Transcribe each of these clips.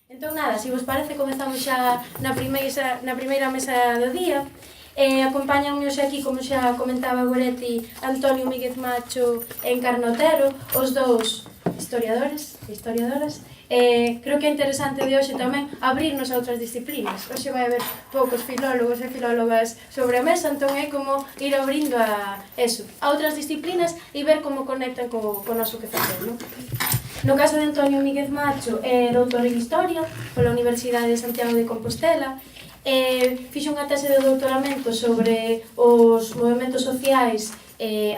Entón, nada, se vos parece, comezamos xa na primeira mesa do día. Acompáñanme hoxe aquí, como xa comentaba Goretti, Antonio Míguez Macho e Encarna Otero, os dous historiadores e historiadoras. Creo que é interesante de hoxe tamén abrirnos a outras disciplinas. Hoxe vai haber poucos filólogos e filólogas sobre a mesa, entón é como ir abrindo a outras disciplinas e ver como conectan co noso que facemos, non? No caso de Antonio Míguez Macho, é doutor en Historia pola Universidade de Santiago de Compostela. Fixo unha tese de doutoramento sobre os movementos sociais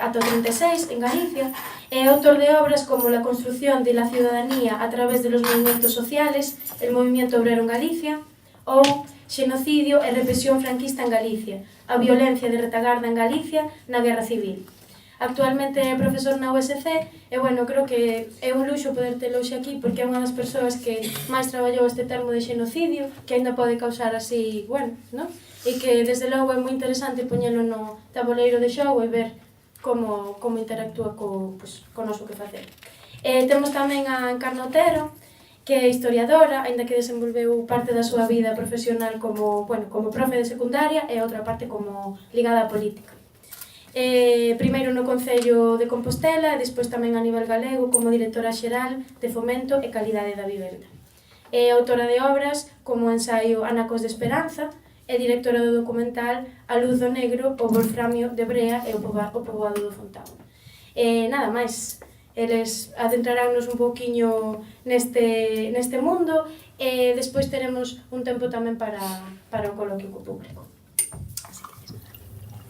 ata o 36 en Galicia. É autor de obras como La construcción de la ciudadanía a través de los movimientos sociales, el movimiento obrero en Galicia, ou Xenocidio e represión franquista en Galicia, a violencia de retagarda en Galicia na Guerra Civil. Actualmente é profesor na USC e, bueno, creo que é un luxo poder telo hoxe aquí porque é unha das persoas que máis traballou este termo de xenocidio, que ainda pode causar así, bueno, non? E que, desde logo, é moi interesante poñelo no tabuleiro de xogo e ver como interactúa co noso que facer. Temos tamén a Encarna Otero, que é historiadora, aínda que desenvolveu parte da súa vida profesional como profe de secundaria e outra parte como ligada á política. Primeiro no Concello de Compostela e despois tamén a nivel galego como directora xeral de Fomento e Calidade da Vivenda. É autora de obras como o ensaio Anacos de Esperanza e directora do documental A luz do negro, o wolframio de Brea e o poboado do Fontao. Nada máis, eles adentraránnos un pouquiño neste mundo e despois teremos un tempo tamén para o coloquio co público.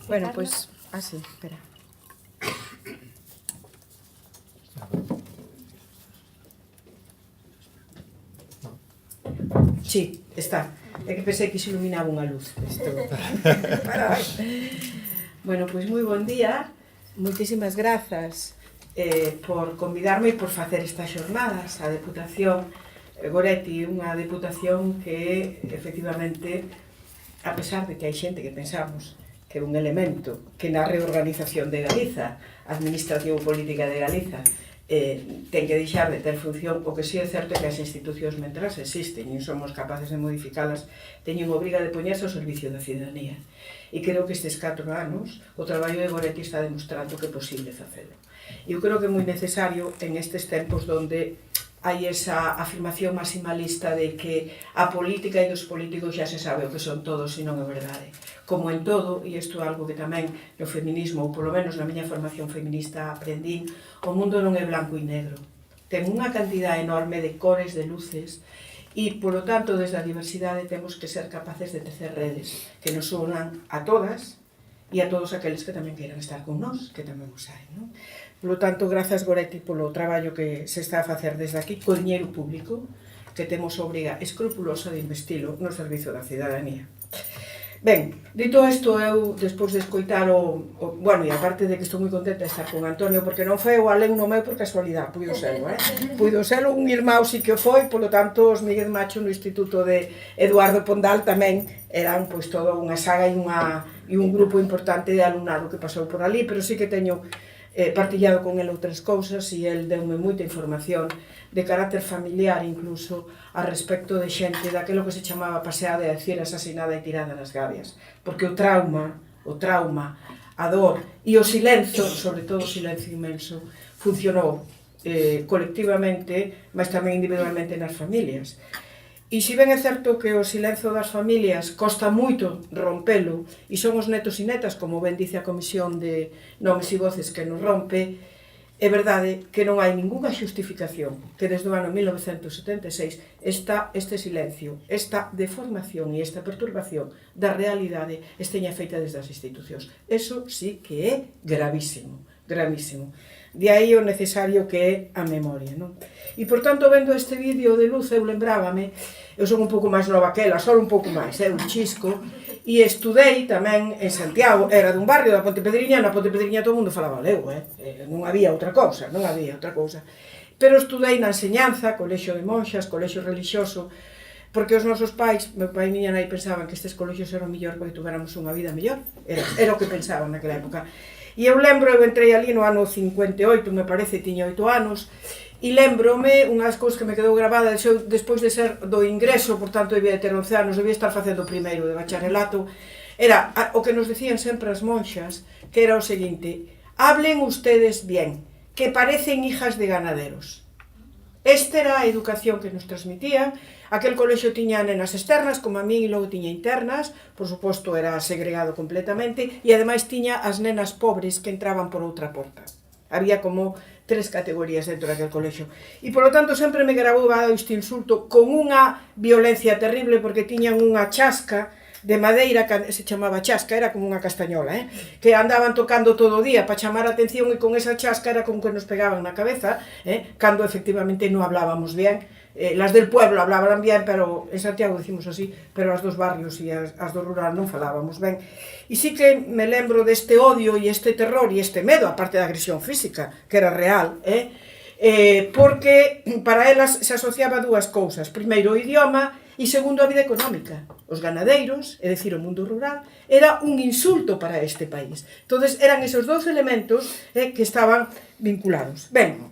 Bueno, pois... sí, espera. Sí, está. É que pensei que se iluminaba unha luz. Bueno, pois moi bon día. Moitísimas grazas por convidarme e por facer estas xornadas. A Deputación Goretti, unha deputación que, efectivamente, a pesar de que hai xente que pensamos que é un elemento que na reorganización de Galiza, a Administración Política de Galiza, ten que deixar de ter función, o que si é certo é que as institucións, mentras existen e somos capaces de modificalas, teñen obriga de poñerse ao servicio da cidadanía. E creo que estes 4 anos o traballo de Goretti está demostrando que é posible facelo. E eu creo que é moi necesario en estes tempos onde hai esa afirmación maximalista de que a política e dos políticos xa se sabe o que son todos e non é verdade. Como en todo, e isto é algo que tamén no feminismo, ou polo menos na miña formación feminista aprendín, o mundo non é blanco e negro. Ten unha cantidad enorme de cores, de luces, e, polo tanto, desde a diversidade temos que ser capaces de tecer redes que nos unan a todas e a todos aqueles que tamén queiran estar con nós, que tamén os hai, non? Polo tanto, grazas Goretti polo traballo que se está a facer desde aquí co diñeiro público que temos obriga escrupulosa de investilo no servizo da cidadanía. Ben, dito isto, eu, despois de escoitar bueno, e aparte de que estou moi contenta de estar con Antonio, porque non foi o alumno meu por casualidade, puido selo, puido selo, un irmão si que o foi, polo tanto, os Míguez Macho no Instituto de Eduardo Pondal tamén eran, pois, toda unha saga e un grupo importante de alumnado que pasou por ali, pero sí que teño partillado con el outras cousas e el deume moita información de carácter familiar incluso a respecto de xente daquelo que se chamaba paseada e decir asasinada e tirada nas gabias, porque o trauma, a dor e o silencio, sobre todo o silencio inmenso, funcionou colectivamente, mas tamén individualmente nas familias. E se ben é certo que o silencio das familias costa moito rompelo, e son os netos e netas, como ben dice a Comisión de Nomes e Voces que nos rompe, é verdade que non hai ningunha xustificación que desde o ano 1976 está este silencio, esta deformación e esta perturbación da realidade esteña feita desde as institucións. Eso sí que é gravísimo, gravísimo. De aí o necesario que é a memoria, non? E, por tanto, vendo este vídeo de Luz, eu lembrábame, eu son un pouco máis nova que ela, só un pouco máis, un chisco, e estudei tamén en Santiago, era dun barrio da Pontepedriña, na Pontepedriña todo o mundo falaba lego, non había outra cousa, pero estudei na enseñanza, colexio de monxas, colexio relixioso, porque os nosos pais, meu pai e miña nai pensaban que estes colexios eran mellor porque tuveramos unha vida mellor, era o que pensaban naquela época. E eu lembro, eu entrei ali no ano 58, me parece, tiña 8 anos, E lembrome, unhas cousas que me quedou grabada despois de ser do ingreso, por tanto, debía ter 11 anos, debía estar facendo o primeiro de bacharelato, era o que nos decían sempre as monxas, que era o seguinte: hablen ustedes bien, que parecen hijas de ganaderos. Esta era a educación que nos transmitían. Aquel colexio tiña nenas externas, como a mí, e logo tiña internas, por suposto era segregado completamente, e ademais tiña as nenas pobres que entraban por outra porta. Había como 3 categorías dentro daquel colexio. E, polo tanto, sempre me grabou este insulto con unha violencia terrible, porque tiñan unha chasca de madeira, que se chamaba chasca, era como unha castañola, que andaban tocando todo o día para chamar a atención, e con esa chasca era como que nos pegaban na cabeza, cando efectivamente non hablábamos bien. Las del pueblo hablaban bien, pero en Santiago decimos así, pero as dos barrios e as do rural non falábamos ben. E sí que me lembro deste odio e este terror e este medo, aparte da agresión física, que era real, porque para elas se asociaba dúas cousas: primeiro o idioma, e segundo a vida económica. Os ganadeiros, é dicir, o mundo rural, era un insulto para este país. Entón, eran esos dous elementos que estaban vinculados. Ben,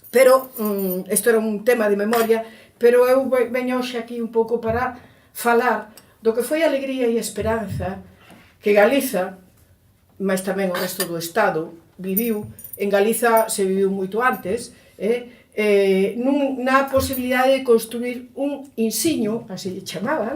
pero, isto era un tema de memoria, pero eu veño hoxe aquí un pouco para falar do que foi a alegría e a esperanza que Galiza, mas tamén o resto do Estado, viviu. En Galiza se viviu moito antes, na posibilidade de construir un ensino, así chamaban,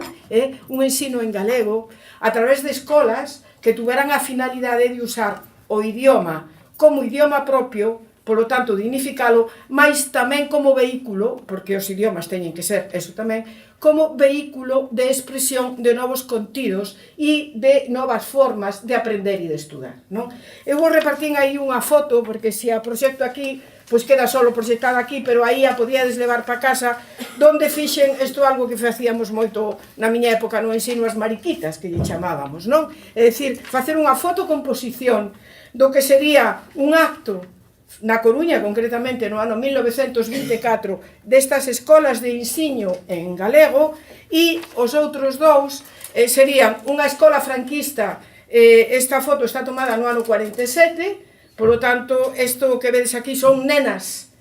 un ensino en galego, a través de escolas que tuveran a finalidade de usar o idioma como idioma propio, polo tanto, dignificalo, mas tamén como vehículo, porque os idiomas teñen que ser eso tamén, como vehículo de expresión de novos contidos e de novas formas de aprender e de estudar, non? Eu vou repartir aí unha foto, porque se a proxecto aquí, pois queda solo proxectada aquí, pero aí a podíades levar para casa, donde fixen isto algo que facíamos moito na miña época no ensino, as mariquitas, que lle chamábamos, non? É dicir, facer unha fotocomposición do que sería un acto na Coruña, concretamente no ano 1924, destas escolas de ensino en galego, e os outros dous serían unha escola franquista. Esta foto está tomada no ano 47, polo tanto, isto que vedes aquí son nenas,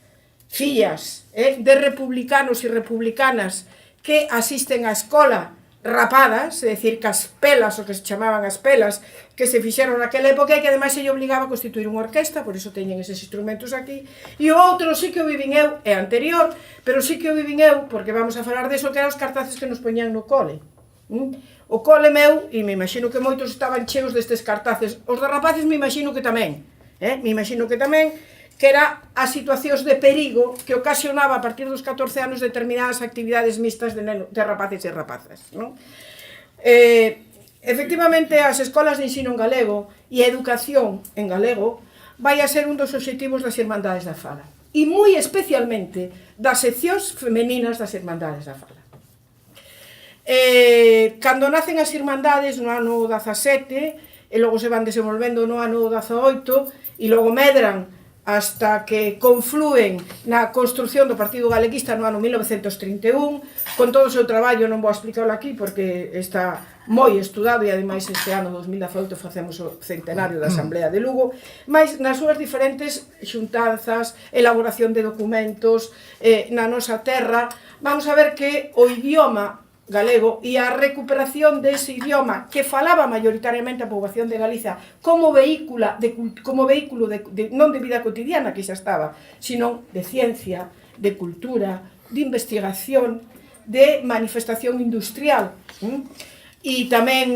fillas de republicanos e republicanas que asisten á escola rapadas, é dicir, cas pelas, o que se chamaban as pelas, que se fixeron naquela época, e que ademais se lle obligaba a constituir unha orquesta, por iso teñen eses instrumentos aquí. E o outro sí que o vivín eu, é anterior, pero sí que o vivín eu, porque vamos a falar deso, que eran os cartaces que nos poñían no cole. O cole meu, e me imagino que moitos estaban cheos destes cartaces, os de rapaces me imagino que tamén, que era as situacións de perigo que ocasionaba a partir dos 14 anos determinadas actividades mixtas de rapaces e rapazas, non? Efectivamente, as escolas de ensino en galego e a educación en galego vai a ser un dos obxectivos das Irmandades da Fala, e moi especialmente das seccións femeninas das Irmandades da Fala. Cando nacen as Irmandades no ano 17, e logo se van desenvolvendo no ano 18, e logo medran hasta que conflúen na construción do Partido Galeguista no ano 1931, con todo o seu traballo. Non vou explicarlo aquí porque está moi estudado, e ademais este ano 2018 facemos o centenario da Asamblea de Lugo, mas nas súas diferentes xuntanzas, elaboración de documentos na nosa terra, vamos a ver que o idioma galego e a recuperación dese idioma que falaba maioritariamente a poboación de Galiza como vehículo non de vida cotidiana, que xa estaba, sino de ciencia, de cultura, de investigación, de manifestación industrial, e tamén,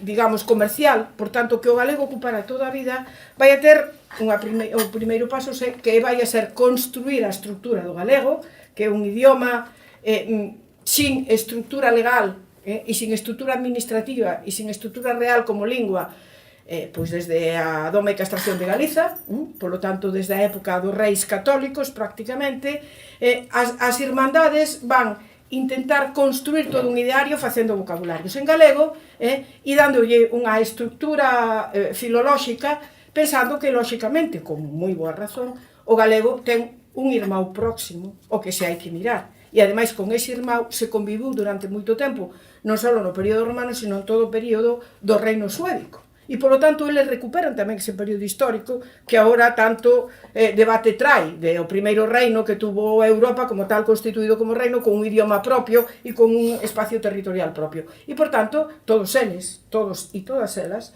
digamos, comercial. Por tanto, que o galego ocupara toda a vida, vai a ter o primeiro paso que vai a ser construir a estrutura do galego, que é un idioma sin estrutura legal e sin estrutura administrativa e sin estrutura real como lingua, pois desde a doma e castración de Galiza, polo tanto desde a época dos reis católicos prácticamente. As irmandades van intentar construir todo un ideario facendo vocabularios en galego e dándolle unha estrutura filolóxica, pensando que, lóxicamente, con moi boa razón, o galego ten un irmão próximo, o que se hai que mirar. E, ademais, con ese irmão se conviviu durante moito tempo, non só no período romano, sino en todo o período do reino suébico. E, polo tanto, eles recuperan tamén ese período histórico que agora tanto debate trai, de o primeiro reino que tuvo Europa como tal constituído como reino, con un idioma propio e con un espacio territorial propio. E, por tanto, todos eles, todos e todas elas,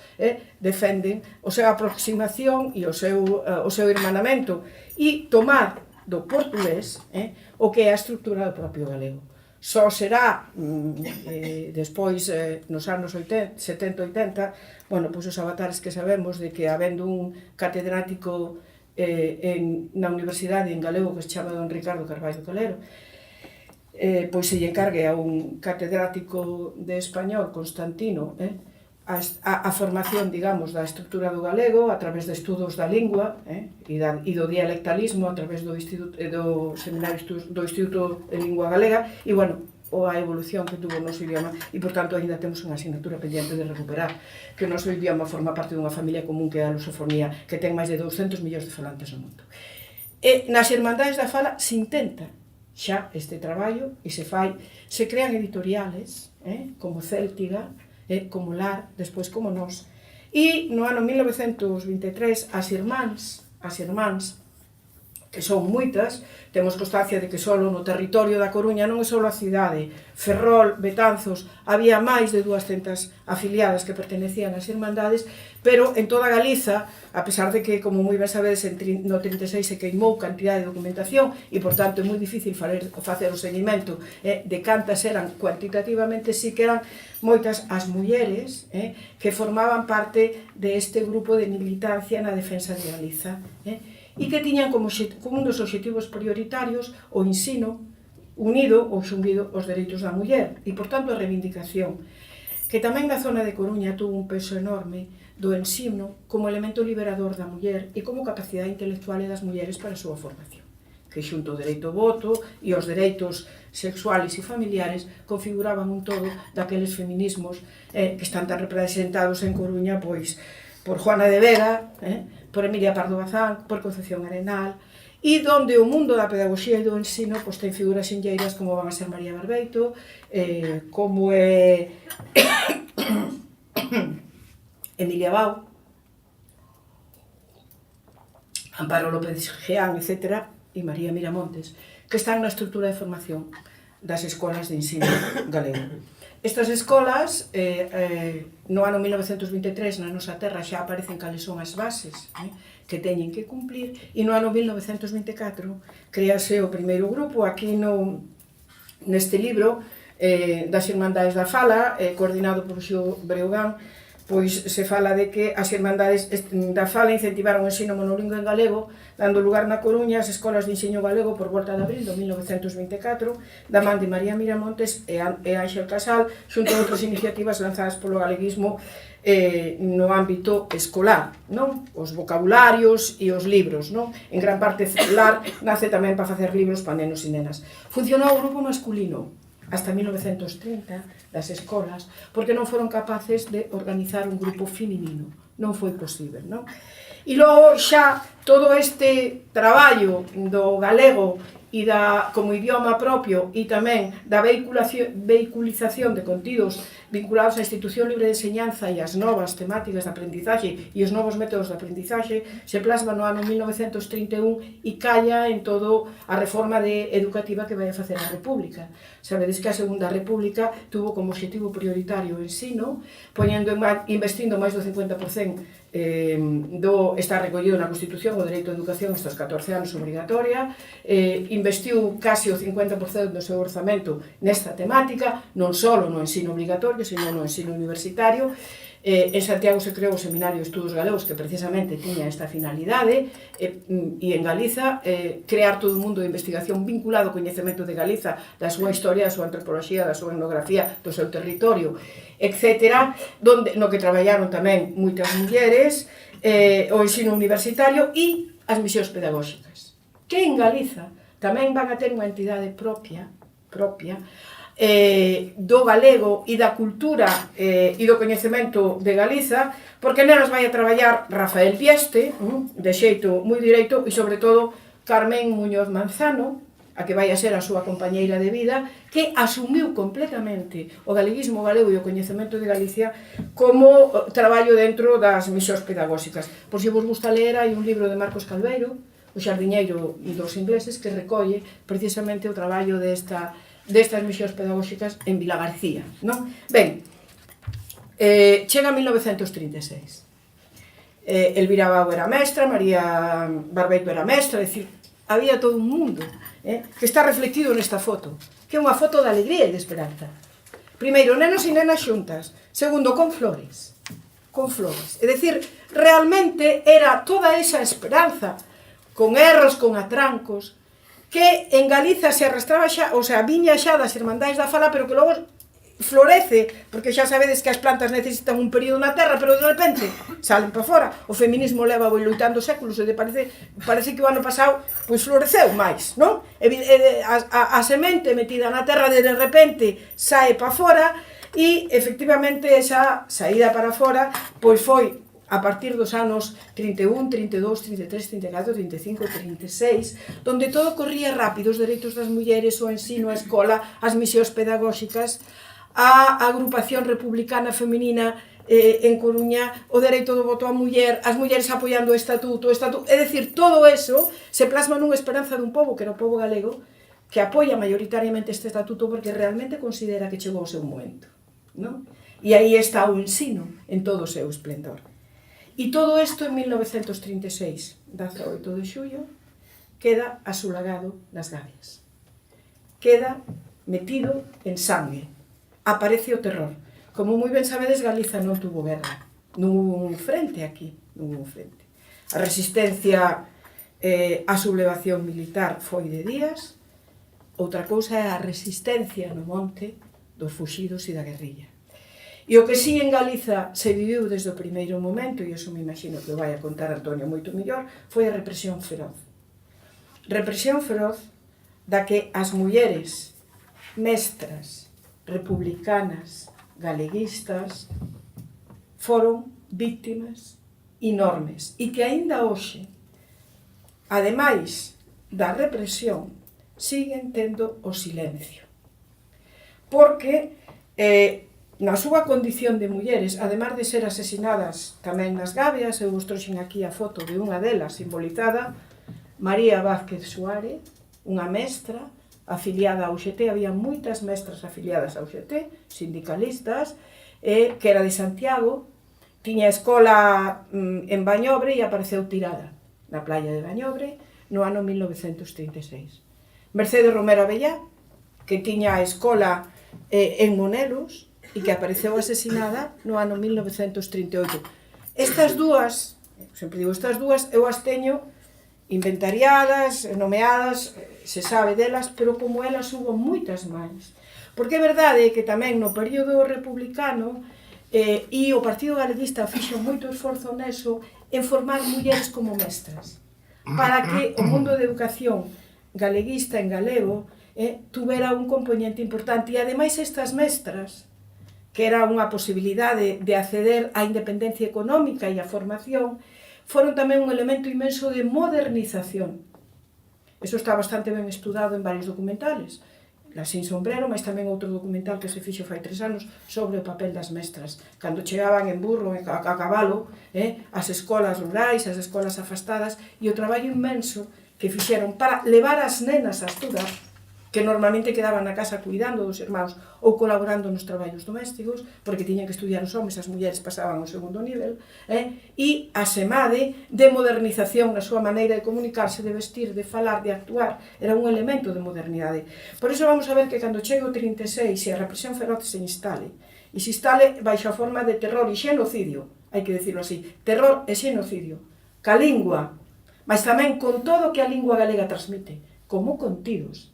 defenden a súa aproximación e o seu hermanamento e tomar do portugués o que é a estrutura do propio galego. Só será despois, nos anos 70-80, pois os avatares que sabemos de que habendo un catedrático na universidade en galego que se chama don Ricardo Carballo Calero, pois se lle encargue a un catedrático de español, Constantino, a formación, digamos, da estrutura do galego a través de estudos da lingua e do dialectalismo a través do seminario do Instituto de Lingua Galega e, a evolución que tuvo o noso idioma e, por tanto, ainda temos unha asignatura pendiente de recuperar, que o noso idioma forma parte dunha familia común que é a lusofonía, que ten máis de 200 millóns de falantes no mundo. E nas Irmandades da Fala se intenta xa este traballo e se crean editoriales como Céltiga, como Lar, despois como Nós. E no ano 1923 as irmáns, que son moitas, temos constancia de que só no territorio da Coruña, non é só a cidade, Ferrol, Betanzos, había máis de 200 afiliadas que pertenecían ás irmandades, pero en toda Galiza, a pesar de que, como moi ben sabedes, no 36 se queimou cantidade de documentación e, por tanto, é moi difícil facer o seguimento de cantas eran cuantitativamente, sí que eran moitas as mulleres que formaban parte deste grupo de militancia na defensa de Galiza, e que tiñan como un dos obxectivos prioritarios o ensino unido ou xundido aos dereitos da muller e, por tanto, a reivindicación, que tamén na zona de Coruña tuvo un peso enorme do ensino como elemento liberador da muller e como capacidade intelectual das mulleres para a súa formación, que xunto ao dereito ao voto e aos dereitos sexuales e familiares configuraban un todo daqueles feminismos que están tan representados en Coruña pois por Juana de Vega, por Emilia Pardo Bazán, por Concepción Arenal, e donde o mundo da pedagogía e do ensino ten figuras sinlleiras como van a ser María Barbeito, como é Emilia Bau, Amparo López Geán, etc., e María Miramontes, que están na estrutura de formación das escolas de ensino galego. Estas escolas, no ano 1923, na nosa terra, xa aparecen cales son as bases que teñen que cumplir, e no ano 1924 créase o primeiro grupo, aquí neste libro das Irmandades da Fala, coordinado por Xo Breogán, pois se fala de que as Irmandades da Fala incentivaron o ensino monolingüe en galego, dando lugar na Coruña as escolas de ensino galego por volta de abril de 1924, da man de María Miramontes e Ángel Casal, xunto a outras iniciativas lanzadas polo galeguismo no ámbito escolar, non? Os vocabularios e os libros, non? En gran parte Lar nace tamén para facer libros para nenos e nenas. Funcionou o grupo masculino hasta 1930 das escolas, porque non foron capaces de organizar un grupo feminino. Non foi posible, non? E logo xa todo este traballo do galego e como idioma propio e tamén da vehiculización de contidos vinculados á institución libre de enseñanza e as novas temáticas de aprendizaxe e os novos métodos de aprendizaxe se plasma no ano 1931 e calla en todo a reforma educativa que vai a facer a República. Sabedes que a Segunda República tuvo como objetivo prioritario o ensino, investindo máis do 50% está recollido na Constitución o dereito á educación hasta os 14 anos obrigatoria, investiu case o 50% do seu orzamento nesta temática, non só no ensino obrigatorio, sino no ensino universitario. En Santiago se creou o Seminario de Estudos Galegos que precisamente tiña esta finalidade e en Galiza crear todo un mundo de investigación vinculado ao coñecemento de Galiza, da súa historia, da súa antropoloxía, da súa etnografía, do seu territorio, etc., no que traballaron tamén moitas mulleres, o ensino universitario e as misións pedagóxicas, que en Galiza tamén van a ter unha entidade propia do galego e da cultura e do coñecemento de Galiza, porque nelas vai a traballar Rafael Dieste, de xeito moi direito, e sobre todo Carmen Muñoz Manzano, a que vai a ser a súa compañeira de vida, que asumiu completamente o galeguismo galego e o coñecemento de Galicia como traballo dentro das misións pedagóxicas. Por se vos gusta ler, hai un libro de Marcos Calveiro, o xardiñeiro dos ingleses, que recolle precisamente o traballo destas misións pedagóxicas en Vilagarcía, non? Ben, chega 1936. Elvira Bau era mestra, María Barbeito era mestra, é dicir, había todo un mundo que está reflectido nesta foto, que é unha foto de alegría e de esperanza. Primeiro, nenos e nenas xuntas. Segundo, con flores. Con flores. É dicir, realmente era toda esa esperanza, con erros, con atrancos, que en Galiza se arrastraba xa, o sea, viña xa das Irmandades da Fala, pero que logo florece, porque xa sabedes que as plantas necesitan un período na terra, pero de repente salen para fora. O feminismo leva loitando séculos e parece que o ano pasado pois floreceu máis, non? A semente metida na terra de repente sae para fora e efectivamente esa saída para fora pois foi a partir dos anos 31, 32, 33, 34, 35, 36, donde todo corría rápido, os dereitos das mulleres, o ensino, a escola, as misións pedagóxicas, a agrupación republicana feminina en Coruña, o dereito do voto á muller, as mulleres apoiando o estatuto, é dicir, todo eso se plasma nunha esperanza dun pobo, que era o pobo galego, que apoia maioritariamente este estatuto porque realmente considera que chegou o seu momento, non? E aí está o ensino en todo o seu esplendor. E todo isto en 1936, 18 de xullo, queda asulagado nas gabias. Queda metido en sangue. Aparece o terror. Como moi ben sabedes, Galiza non tuvo guerra. Non hubo un frente aquí. Non hubo un frente. A resistencia a sublevación militar foi de días. Outra cousa é a resistencia no monte dos fuxidos e da guerrilla. E o que sí en Galiza se viviu desde o primeiro momento, e iso me imagino que o vai a contar Antonio moito mellor, foi a represión feroz. Represión feroz da que as mulleres mestras, republicanas, galeguistas, foron víctimas enormes e que aínda hoxe, ademais da represión, siguen tendo o silencio. Porque na súa condición de mulleres, ademais de ser asesinadas tamén nas gabias, eu vos trouxen aquí a foto de unha delas simbolizada, María Vázquez Suárez, unha mestra afiliada ao UGT, había moitas mestras afiliadas ao UGT, sindicalistas, que era de Santiago, tiña escola en Bañobre e apareceu tirada na playa de Bañobre no ano 1936. Mercedes Romero Abellá, que tiña a escola en Monelos e que apareceu asesinada no ano 1938. Estas dúas, sempre digo estas dúas, eu as teño inventariadas, nomeadas, se sabe delas, pero como elas hubo moitas máis. Porque é verdade que tamén no período republicano e o Partido Galeguista fixo moito esforzo neso en formar mulleres como mestras, para que o mundo de educación galeguista en galego tuvera un componente importante. E ademais estas mestras, que era unha posibilidade de acceder á independencia económica e á formación, foron tamén un elemento inmenso de modernización. Eso está bastante ben estudado en varios documentales. La Sin Sombrero, mas tamén outro documental que se fixo fai 3 anos sobre o papel das mestras. Cando chegaban en burro, a cabalo, as escolas rurais, as escolas afastadas, e o traballo inmenso que fixeron para levar as nenas a estudar, que normalmente quedaban na casa cuidando dos irmãos ou colaborando nos traballos domésticos, porque tiñan que estudiar os homes, as mulleres pasaban ao segundo nivel, e a semade de modernización na súa maneira de comunicarse, de vestir, de falar, de actuar, era un elemento de modernidade. Por iso vamos a ver que cando chega o 36 e a represión feroz se instale, e se instale baixo a forma de terror e xenocidio, hai que decirlo así, terror e xenocidio, ca lingua, mas tamén con todo o que a lingua galega transmite, como contidos.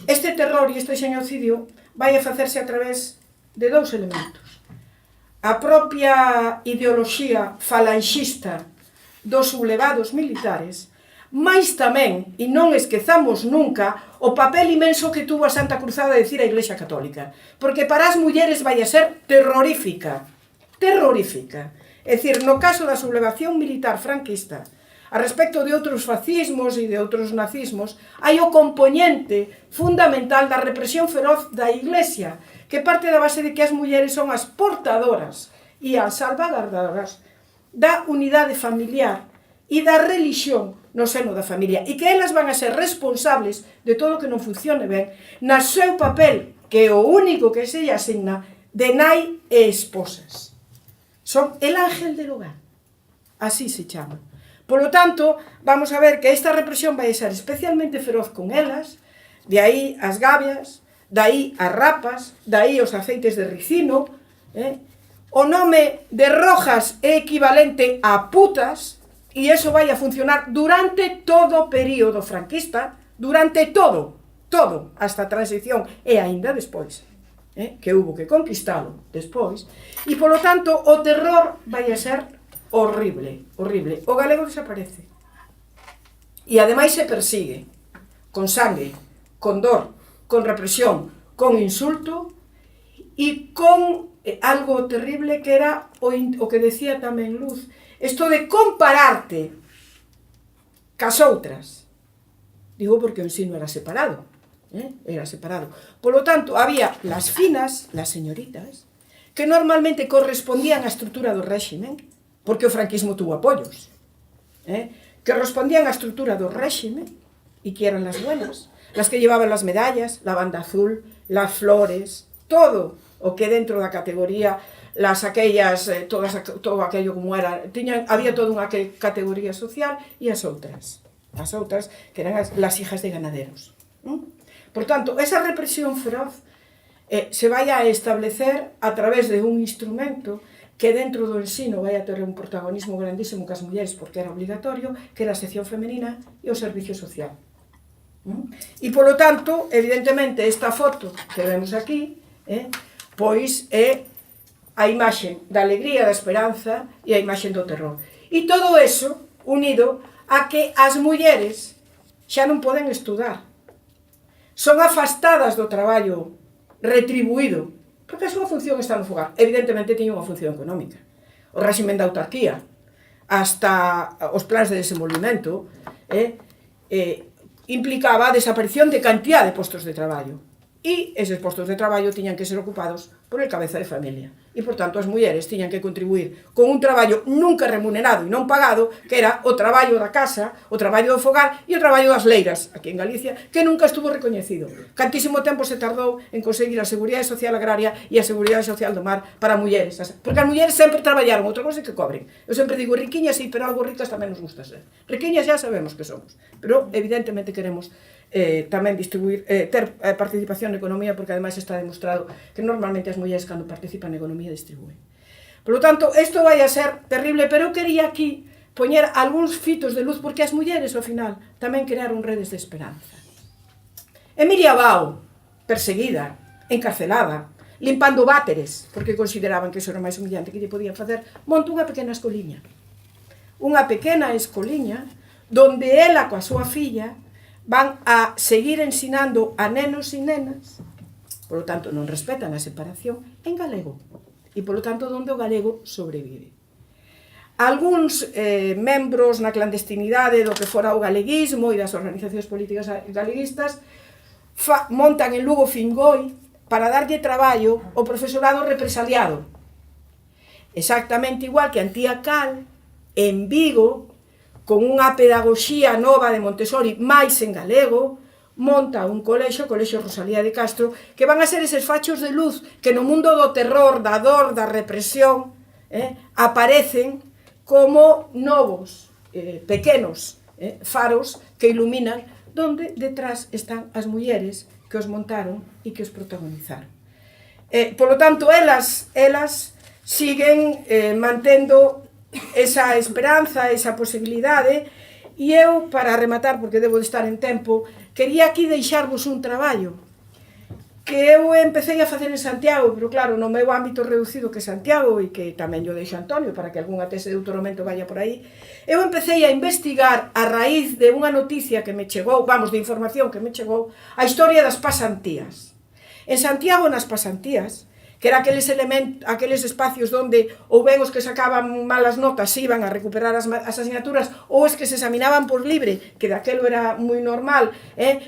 Este terror e este xenocidio vai a facerse a través de dous elementos. A propia ideoloxía falanxista dos sublevados militares, mais tamén, e non esquezamos nunca, o papel imenso que tuvo a Santa Cruzada de decir a Iglesia Católica. Porque para as mulleres vai a ser terrorífica. Terrorífica. É dicir, no caso da sublevación militar franquista, a respecto de outros fascismos e de outros nazismos, hai o componente fundamental da represión feroz da Iglesia, que parte da base de que as mulleres son as portadoras e as salvagardadoras da unidade familiar e da religión no seno da familia, e que elas van a ser responsables de todo o que non funcione ben na seu papel, que é o único que se lle asigna, de nai e esposas. Son el ángel del hogar, así se chama. Polo tanto, vamos a ver que esta represión vai ser especialmente feroz con elas, de aí as gabias, de aí as rapas, de aí os aceites de ricino. O nome de rojas é equivalente a putas, e eso vai a funcionar durante todo o período franquista, durante todo, hasta a transición e aínda despois, que hubo que conquistalo despois, e polo tanto o terror vai a ser horrible, horrible. O galego desaparece. E ademais se persigue, con sangue, con dor, con represión, con insulto e con algo terrible que era o que decía tamén Luz, isto de compararte cas outras. Digo porque o ensino era separado, era separado. Polo tanto, había las finas, las señoritas, que normalmente correspondían á estrutura do réximen, porque o franquismo tuvo apoyos, que respondían á estrutura do réximen e que eran las buenas, las que llevaban las medallas, la banda azul, las flores, todo o que dentro da categoría, las aquellas, todo aquello como era, había toda unha categoría social e as outras que eran las hijas de ganaderos. Por tanto, esa represión feroz se vai a establecer a través de un instrumento que dentro do ensino vai a ter un protagonismo grandísimo cas mulleres, porque era obligatorio, que era a sección femenina e o servicio social. E, polo tanto, evidentemente, esta foto que vemos aquí, pois é a imaxe da alegría, da esperanza e a imaxe do terror. E todo eso unido a que as mulleres xa non poden estudar. Son afastadas do traballo retribuído, porque a súa función está no fogar. Evidentemente tiña unha función económica. O réximen da autarquía, hasta os plans de desenvolvimento, implicaba a desaparición de cantidad de postos de traballo. E eses postos de traballo tiñan que ser ocupados por el cabeza de familia. E, por tanto, as mulleres tiñan que contribuir con un traballo nunca remunerado e non pagado, que era o traballo da casa, o traballo do fogar e o traballo das leiras, aquí en Galicia, que nunca estuvo recoñecido. Cantísimo tempo se tardou en conseguir a Seguridade Social Agraria e a Seguridade Social do Mar para mulleres. Porque as mulleres sempre traballaron, outra cosa é que cobren. Eu sempre digo, riquiñas sí, pero algo ricas tamén nos gusta ser. Riquiñas xa sabemos que somos, pero evidentemente queremos tamén distribuir, ter participación na economía, porque ademais está demostrado que normalmente as mulleres cando participan na economía distribuen. Por lo tanto, isto vai a ser terrible, pero eu quería aquí poñer algúns fitos de luz, porque as mulleres, ao final, tamén crearon redes de esperanza. Emilia Bao, perseguida, encarcelada, limpando váteres, porque consideraban que iso era máis humillante que lle podían facer, monta unha pequena escoliña. Unha pequena escoliña donde ela coa súa filla van a seguir ensinando a nenos e nenas, polo tanto non respetan a separación, en galego, e polo tanto onde o galego sobrevive. Algúns membros na clandestinidade do que fora o galeguismo e das organizacións políticas galeguistas montan en Lugo Fingoi para darlle traballo ao profesorado represaliado. Exactamente igual que Antía Cal, en Vigo, con unha pedagogía nova de Montessori máis en galego, monta un colexo, o Colexo Rosalía de Castro, que van a ser eses fachos de luz que no mundo do terror, da dor, da represión, aparecen como novos, pequenos faros que iluminan donde detrás están as mulleres que os montaron e que os protagonizaron. Por lo tanto, elas siguen mantendo esa esperanza, esa posibilidade, e eu, para rematar, porque debo de estar en tempo, quería aquí deixarvos un traballo que eu empecé a facer en Santiago, pero claro, no meu ámbito reducido que é Santiago, e que tamén yo deixo a Antonio para que algunha tese de doutoramento vaya por aí. Eu empecé a investigar a raíz de unha noticia que me chegou, de información que me chegou, a historia das pasantías. En Santiago, nas pasantías, que era aqueles espacios onde ou ben os que sacaban malas notas iban a recuperar as asignaturas ou os que se examinaban por libre, que daquelo era moi normal,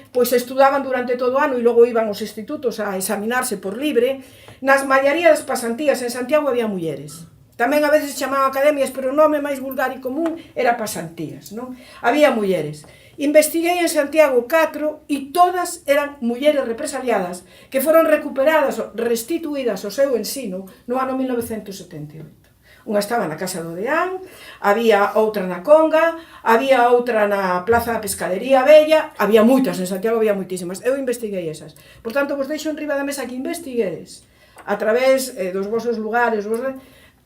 pois estudaban durante todo o ano e logo iban aos institutos a examinarse por libre. Nas maioría das pasantías en Santiago había mulleres. Tamén a veces chamaban academias, pero o nome máis vulgar e común era pasantías, non? Había mulleres. Investiguei en Santiago 4 e todas eran mulleres represaliadas que foron recuperadas, restituídas ao seu ensino no ano 1978. Unha estaba na Casa do Deán, había outra na Conga, había outra na Plaza da Pescadería Bella, había moitas, en Santiago había moitísimas. Eu investiguei esas. Por tanto, vos deixo en riba da mesa que investiguedes a través dos vosos lugares,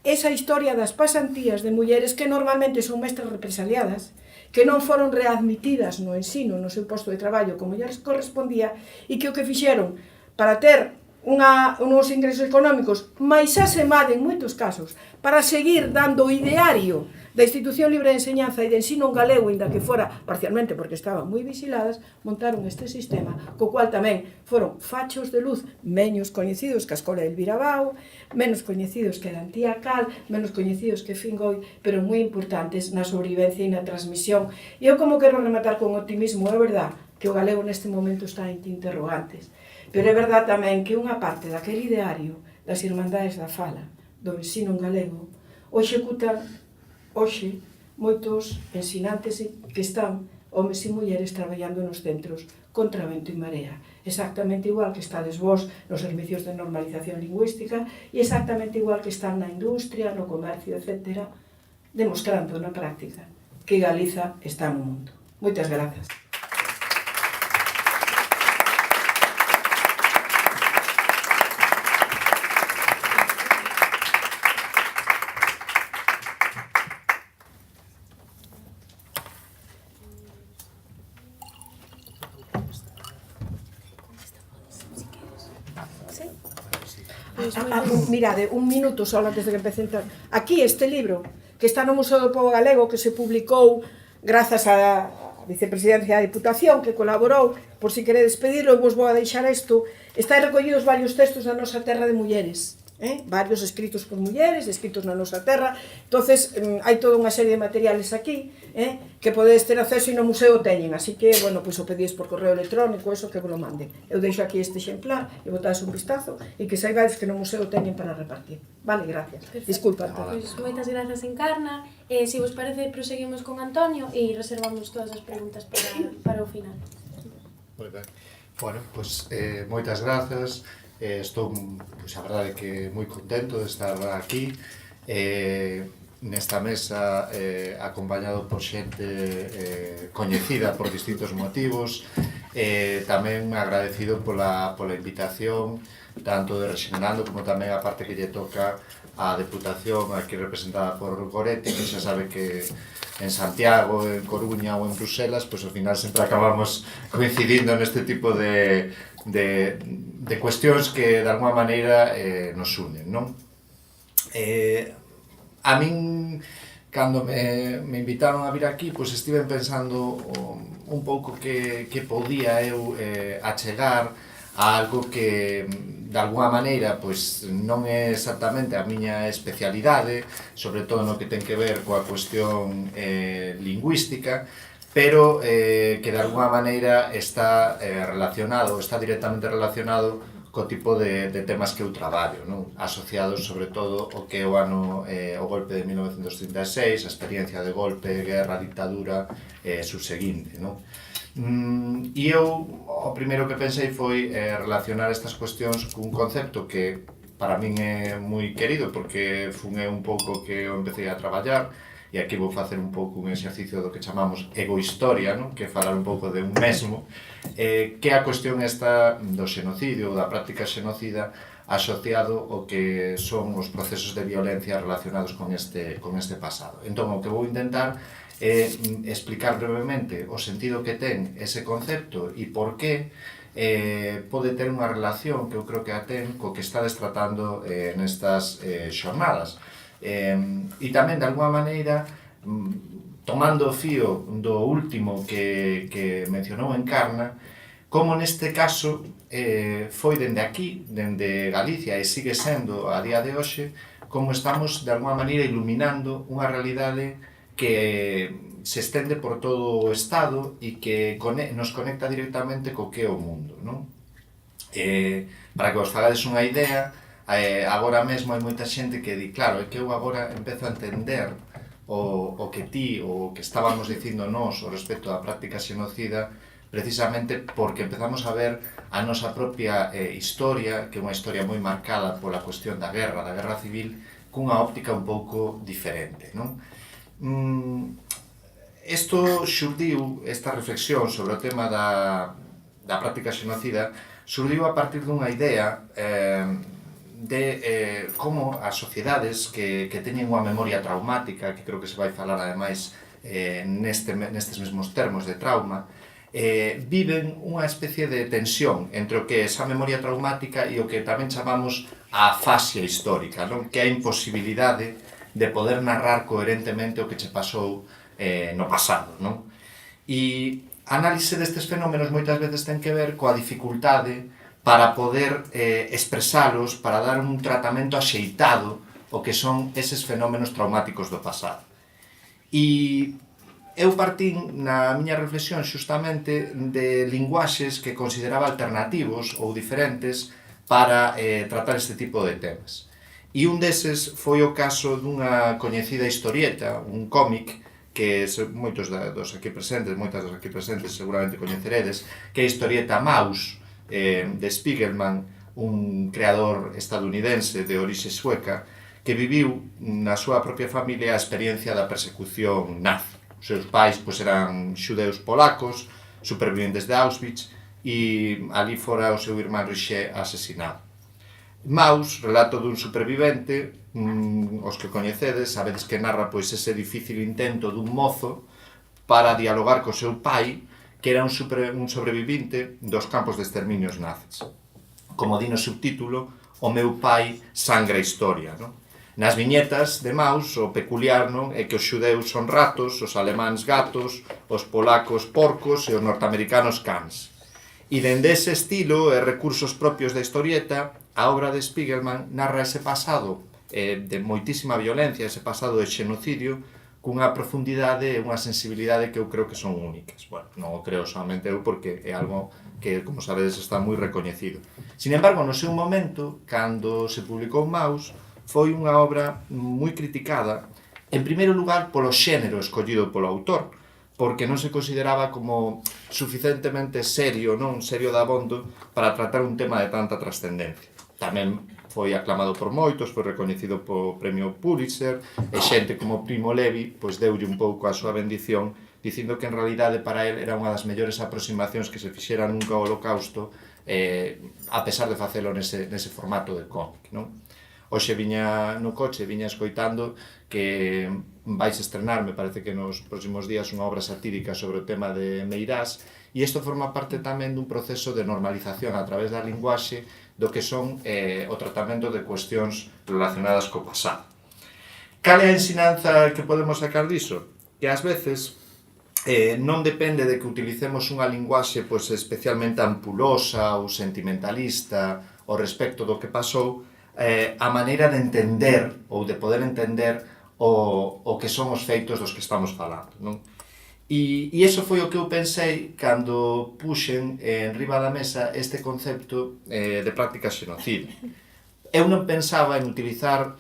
esa historia das pasantías de mulleres que normalmente son mestras represaliadas, que non foron readmitidas no ensino, no seu posto de traballo como lles correspondía, e que o que fixeron para ter uns ingresos económicos máis asemade en moitos casos, para seguir dando o ideario da Institución Libre de Enseñanza e de Ensino en galego, ainda que fora parcialmente porque estaban moi vigiladas, montaron este sistema, co cual tamén foron fachos de luz menos coñecidos que a Escola Elvira Bao, menos coñecidos que a Antía Cal, menos coñecidos que Fingoi, pero moi importantes na sobrevivencia e na transmisión. E eu como quero rematar con optimismo, é verdad que o galego neste momento está en interrogantes, pero é verdad tamén que unha parte daquele ideario das Irmandades da Fala, do ensino en galego, o executan hoxe moitos ensinantes que están, homes e mulleres, traballando nos centros contra vento e marea. Exactamente igual que estades vos nos servicios de normalización lingüística e exactamente igual que están na industria, no comercio, etc., demostrando na práctica que Galiza está no mundo. Moitas grazas. Mirade, un minuto só antes de que empece a entrar. Aquí este libro, que está no Museo do Pobo Galego, que se publicou grazas á Vicepresidencia da Diputación, que colaborou, por si queredes pedirlo, vos vou a deixar isto. Está recollidos varios textos da nosa terra de mulleres, varios escritos por mulleres, escritos na nosa terra. Entonces, hai toda unha serie de materiales aquí, que podedes ter acceso e no museo teñen, así que, bueno, pois o pedís por correo electrónico, eso que vos lo manden. Eu deixo aquí este exemplar e botades un vistazo e que saibades que no museo teñen para repartir. Vale, gracias. Disculpa. Pois moitas grazas, Encarna. Se vos parece, proseguimos con Antonio e reservamos todas as preguntas para o final. Moi ben. Bueno, pois moitas grazas. Estou, pois, a verdade que moi contento de estar aquí nesta mesa acompañado por xente coñecida por distintos motivos, tamén agradecido pola invitación tanto de Rexenerando como tamén a parte que lle toca a Deputación aquí representada por Goretti, que xa sabe que en Santiago, en Coruña ou en Bruselas, pois ao final sempre acabamos coincidindo neste tipo de cuestións que de alguma maneira nos unen, non? A min, cando me invitaron a vir aquí, pois estive pensando un pouco que podía eu achegar a algo que de alguma maneira pois non é exactamente a miña especialidade, sobre todo no que ten que ver coa cuestión lingüística, pero que de alguma maneira está relacionado, está directamente relacionado co tipo de temas que eu traballo, non? Asociados sobre todo ao que é o ano, o golpe de 1936, a experiencia de golpe, guerra, dictadura subseguinte, non? E eu, o primeiro que pensei foi relacionar estas cuestións cun concepto que para min é moi querido, porque fun un pouco que eu empecé a traballar, e aquí vou facer un pouco un exercicio do que chamamos egohistoria, non? Que é falar un pouco de un mesmo, que é a cuestión esta do xenocidio, da práctica xenocida, asociado ao que son os procesos de violencia relacionados con este pasado. Entón, o que vou intentar é explicar brevemente o sentido que ten ese concepto e por que pode ter unha relación que eu creo que a ten co que estades tratando nestas xornadas. E tamén, de alguma maneira, tomando o fío do último que mencionou Encarna, como neste caso foi dende aquí, dende Galicia, e sigue sendo a día de hoxe, como estamos de alguma maneira iluminando unha realidade que se estende por todo o Estado e que nos conecta directamente co que é o mundo, non? Para que vos fagades unha idea, agora mesmo hai moita xente que di, claro, é que eu agora empezo a entender o que ti, o que estábamos dicindo nós o respecto da práctica xenocida, precisamente porque empezamos a ver a nosa propia historia, que é unha historia moi marcada pola cuestión da guerra civil, cunha óptica un pouco diferente, non? Esta reflexión sobre o tema da práctica xenocida xurdiu a partir dunha idea de como as sociedades que teñen unha memoria traumática, que creo que se vai falar ademais nestes mesmos termos de trauma, viven unha especie de tensión entre o que é esa memoria traumática e o que tamén chamamos a afasia histórica, non? Que é a imposibilidade de poder narrar coherentemente o que che pasou no pasado, non? E a análise destes fenómenos moitas veces ten que ver coa dificultade para poder expresalos, para dar un tratamento axeitado ao que son eses fenómenos traumáticos do pasado. E eu partín na miña reflexión xustamente de linguaxes que consideraba alternativos ou diferentes para tratar este tipo de temas. E un deses foi o caso dunha coñecida historieta, un cómic, que moitas das aquí presentes seguramente coñeceredes, que é a historieta Maus, de Spiegelman, un creador estadounidense de orixe sueca, que viviu na súa propia familia a experiencia da persecución nazi. Os seus pais eran xudeus polacos, superviventes de Auschwitz, e ali fora o seu irmán Riché asesinado. Maus, relato dun supervivente, os que coñecedes, sabedes que narra ese difícil intento dun mozo para dialogar co seu pai, que era un sobrevivinte dos campos de exterminios nazis. Como di no subtítulo, o meu pai sangra a historia, non? Nas viñetas de Maus, o peculiar, non, é que os xudeus son ratos, os alemáns gatos, os polacos porcos e os norteamericanos cans. E dende ese estilo e recursos propios da historieta, a obra de Spiegelman narra ese pasado de moitísima violencia, ese pasado de xenocidio, cunha profundidade e unha sensibilidade que eu creo que son únicas. Bueno, non o creo solamente eu porque é algo que, como sabedes, está moi recoñecido. Sin embargo, no seu momento, cando se publicou Maus, foi unha obra moi criticada, en primeiro lugar polo xénero escollido polo autor, porque non se consideraba como suficientemente serio, non serio de abondo, para tratar un tema de tanta trascendencia. Tamén foi aclamado por moitos, foi recoñecido po premio Pulitzer, e xente como Primo Levi deulle un pouco a súa bendición, dicindo que en realidade para él era unha das mellores aproximacións que se fixera nunca ao Holocausto, a pesar de facelo nese formato de cómic, non? Hoxe viña no coche, viña escoitando que vais estrenar, me parece que nos próximos días, unha obra satírica sobre o tema de Meirás, e isto forma parte tamén dun proceso de normalización a través da linguaxe do que son o tratamento de cuestións relacionadas co pasado. Cal é a ensinanza que podemos sacar diso? Que ás veces non depende de que utilicemos unha linguaxe especialmente ampulosa ou sentimentalista ao respecto do que pasou, a maneira de entender ou de poder entender o que son os feitos dos que estamos falando, non? E iso foi o que eu pensei cando puxen en riba da mesa este concepto de práctica xenocida. Eu non pensaba en utilizar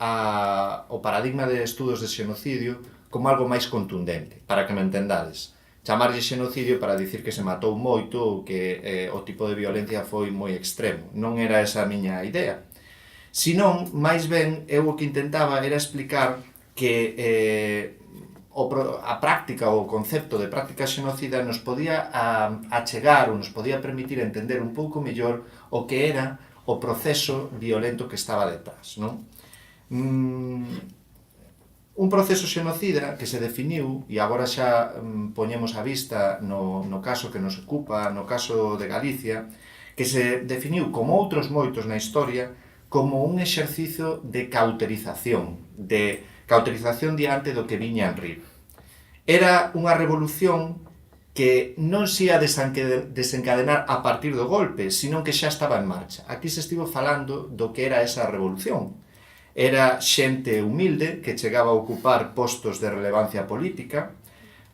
o paradigma de estudos de xenocidio como algo máis contundente, para que me entendades. Chamarlle xenocidio para dicir que se matou moito ou que o tipo de violencia foi moi extremo. Non era esa a miña idea. Senón, máis ben, eu o que intentaba era explicar que a práctica ou o concepto de práctica xenocida nos podía achegar ou nos podía permitir entender un pouco mellor o que era o proceso violento que estaba detrás, non? Un proceso xenocida que se definiu, e agora xa poñemos a vista no caso que nos ocupa, no caso de Galicia, que se definiu, como outros moitos na historia, como un exercicio de cauterización diante do que viña enriba. Era unha revolución que non se ia desencadenar a partir do golpe, sino que xa estaba en marcha. Aquí se estivo falando do que era esa revolución. Era xente humilde que chegaba a ocupar postos de relevancia política,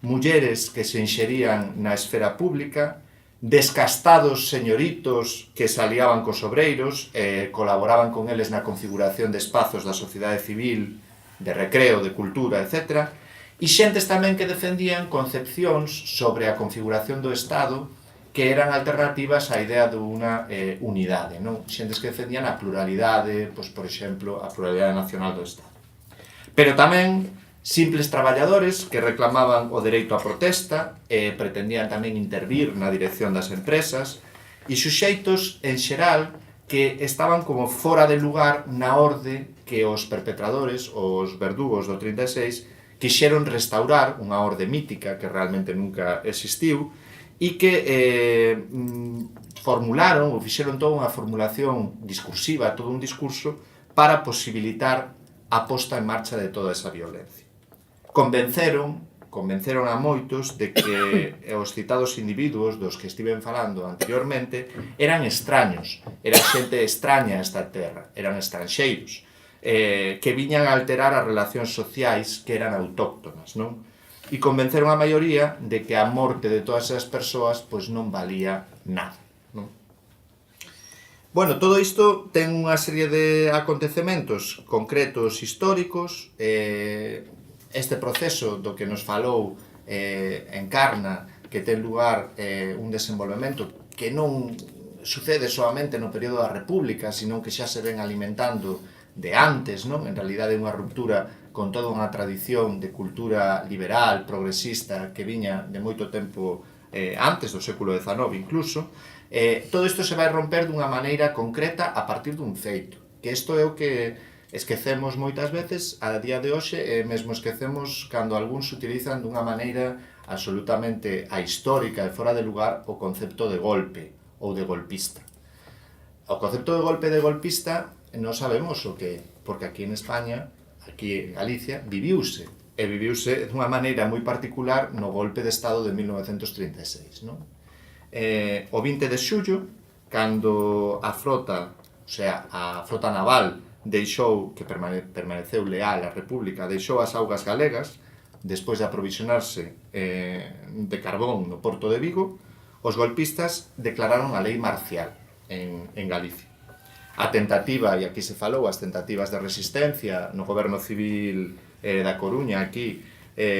mulleres que se enxerían na esfera pública, descastados señoritos que se aliaban cos obreiros, colaboraban con eles na configuración de espazos da sociedade civil, de recreo, de cultura, etc., e xentes tamén que defendían concepcións sobre a configuración do Estado que eran alternativas á idea dunha unidade, non? Xentes que defendían a pluralidade, pois, por exemplo, a pluralidade nacional do Estado. Pero tamén simples traballadores que reclamaban o dereito á protesta e pretendían tamén intervir na dirección das empresas e suxeitos, en xeral, que estaban como fora de lugar na orde que os perpetradores, os verdugos do 36, quixeron restaurar unha orde mítica que realmente nunca existiu e que formularon ou fixeron toda unha formulación discursiva, todo un discurso para posibilitar a posta en marcha de toda esa violencia. Convenceron a moitos de que os citados individuos dos que estiven falando anteriormente eran extraños, eran xente extraña a esta terra, eran estranxeiros, que viñan a alterar as relacións sociais que eran autóctonas, non? E convenceron a maioría de que a morte de todas esas persoas pois non valía nada, non? Bueno, todo isto ten unha serie de acontecementos concretos históricos. Este proceso do que nos falou encarna que ten lugar un desenvolvemento que non sucede solamente no período da República, sino que xa se ven alimentando de antes, non? En realidade é unha ruptura con toda unha tradición de cultura liberal, progresista, que viña de moito tempo antes do século XIX incluso. Todo isto se vai romper dunha maneira concreta a partir dun feito, que isto é o que esquecemos moitas veces a día de hoxe, e mesmo esquecemos cando algúns utilizan dunha maneira absolutamente ahistórica e fora de lugar o concepto de golpe ou de golpista. O concepto de golpe e de golpista non sabemos o que é, porque aquí en España, aquí en Galicia, viviuse dunha maneira moi particular no golpe de Estado de 1936, non? O 20 de xullo, cando a frota, o sea, a frota naval deixou, que permaneceu leal á República, deixou as augas galegas, despois de aprovisionarse de carbón no porto de Vigo, os golpistas declararon a lei marcial en Galicia. A tentativa, e aquí se falou, as tentativas de resistencia no goberno civil da Coruña aquí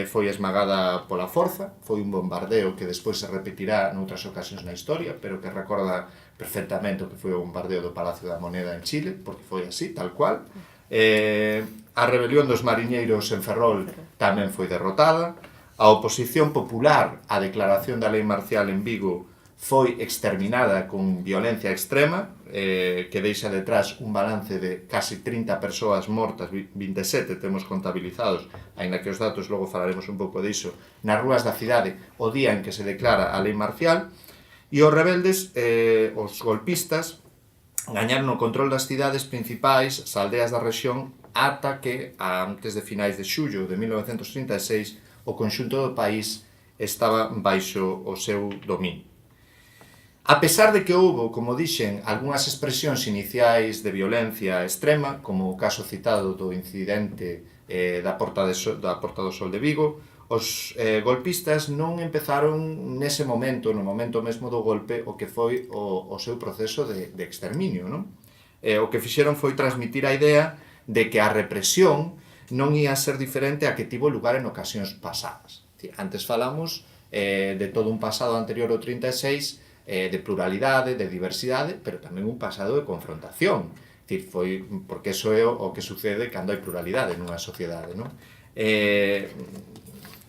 foi esmagada pola forza, foi un bombardeo que despois se repetirá noutras ocasións na historia, pero que recorda perfectamente o que foi o bombardeo do Palacio da Moneda en Chile, porque foi así, tal cual. A rebelión dos mariñeiros en Ferrol tamén foi derrotada, a oposición popular á declaración da lei marcial en Vigo foi exterminada con violencia extrema, que deixa detrás un balance de casi 30 persoas mortas, 27 temos contabilizados, aínda que os datos logo falaremos un pouco diso, nas rúas da cidade o día en que se declara a lei marcial, e os rebeldes, os golpistas, gañaron o control das cidades principais, as aldeas da rexión, ata que, antes de finais de xullo de 1936, o conxunto do país estaba baixo o seu dominio. A pesar de que houbo, como dixen, algunhas expresións iniciais de violencia extrema, como o caso citado do incidente da Porta do Sol de Vigo, os golpistas non empezaron nese momento, no momento mesmo do golpe, o que foi o seu proceso de exterminio, non? O que fixeron foi transmitir a idea de que a represión non ia ser diferente a que tivo lugar en ocasións pasadas. Antes falamos de todo un pasado anterior ao 36, de pluralidade, de diversidade, pero tamén un pasado de confrontación. Foi porque iso é o que sucede cando hai pluralidade nunha sociedade, non?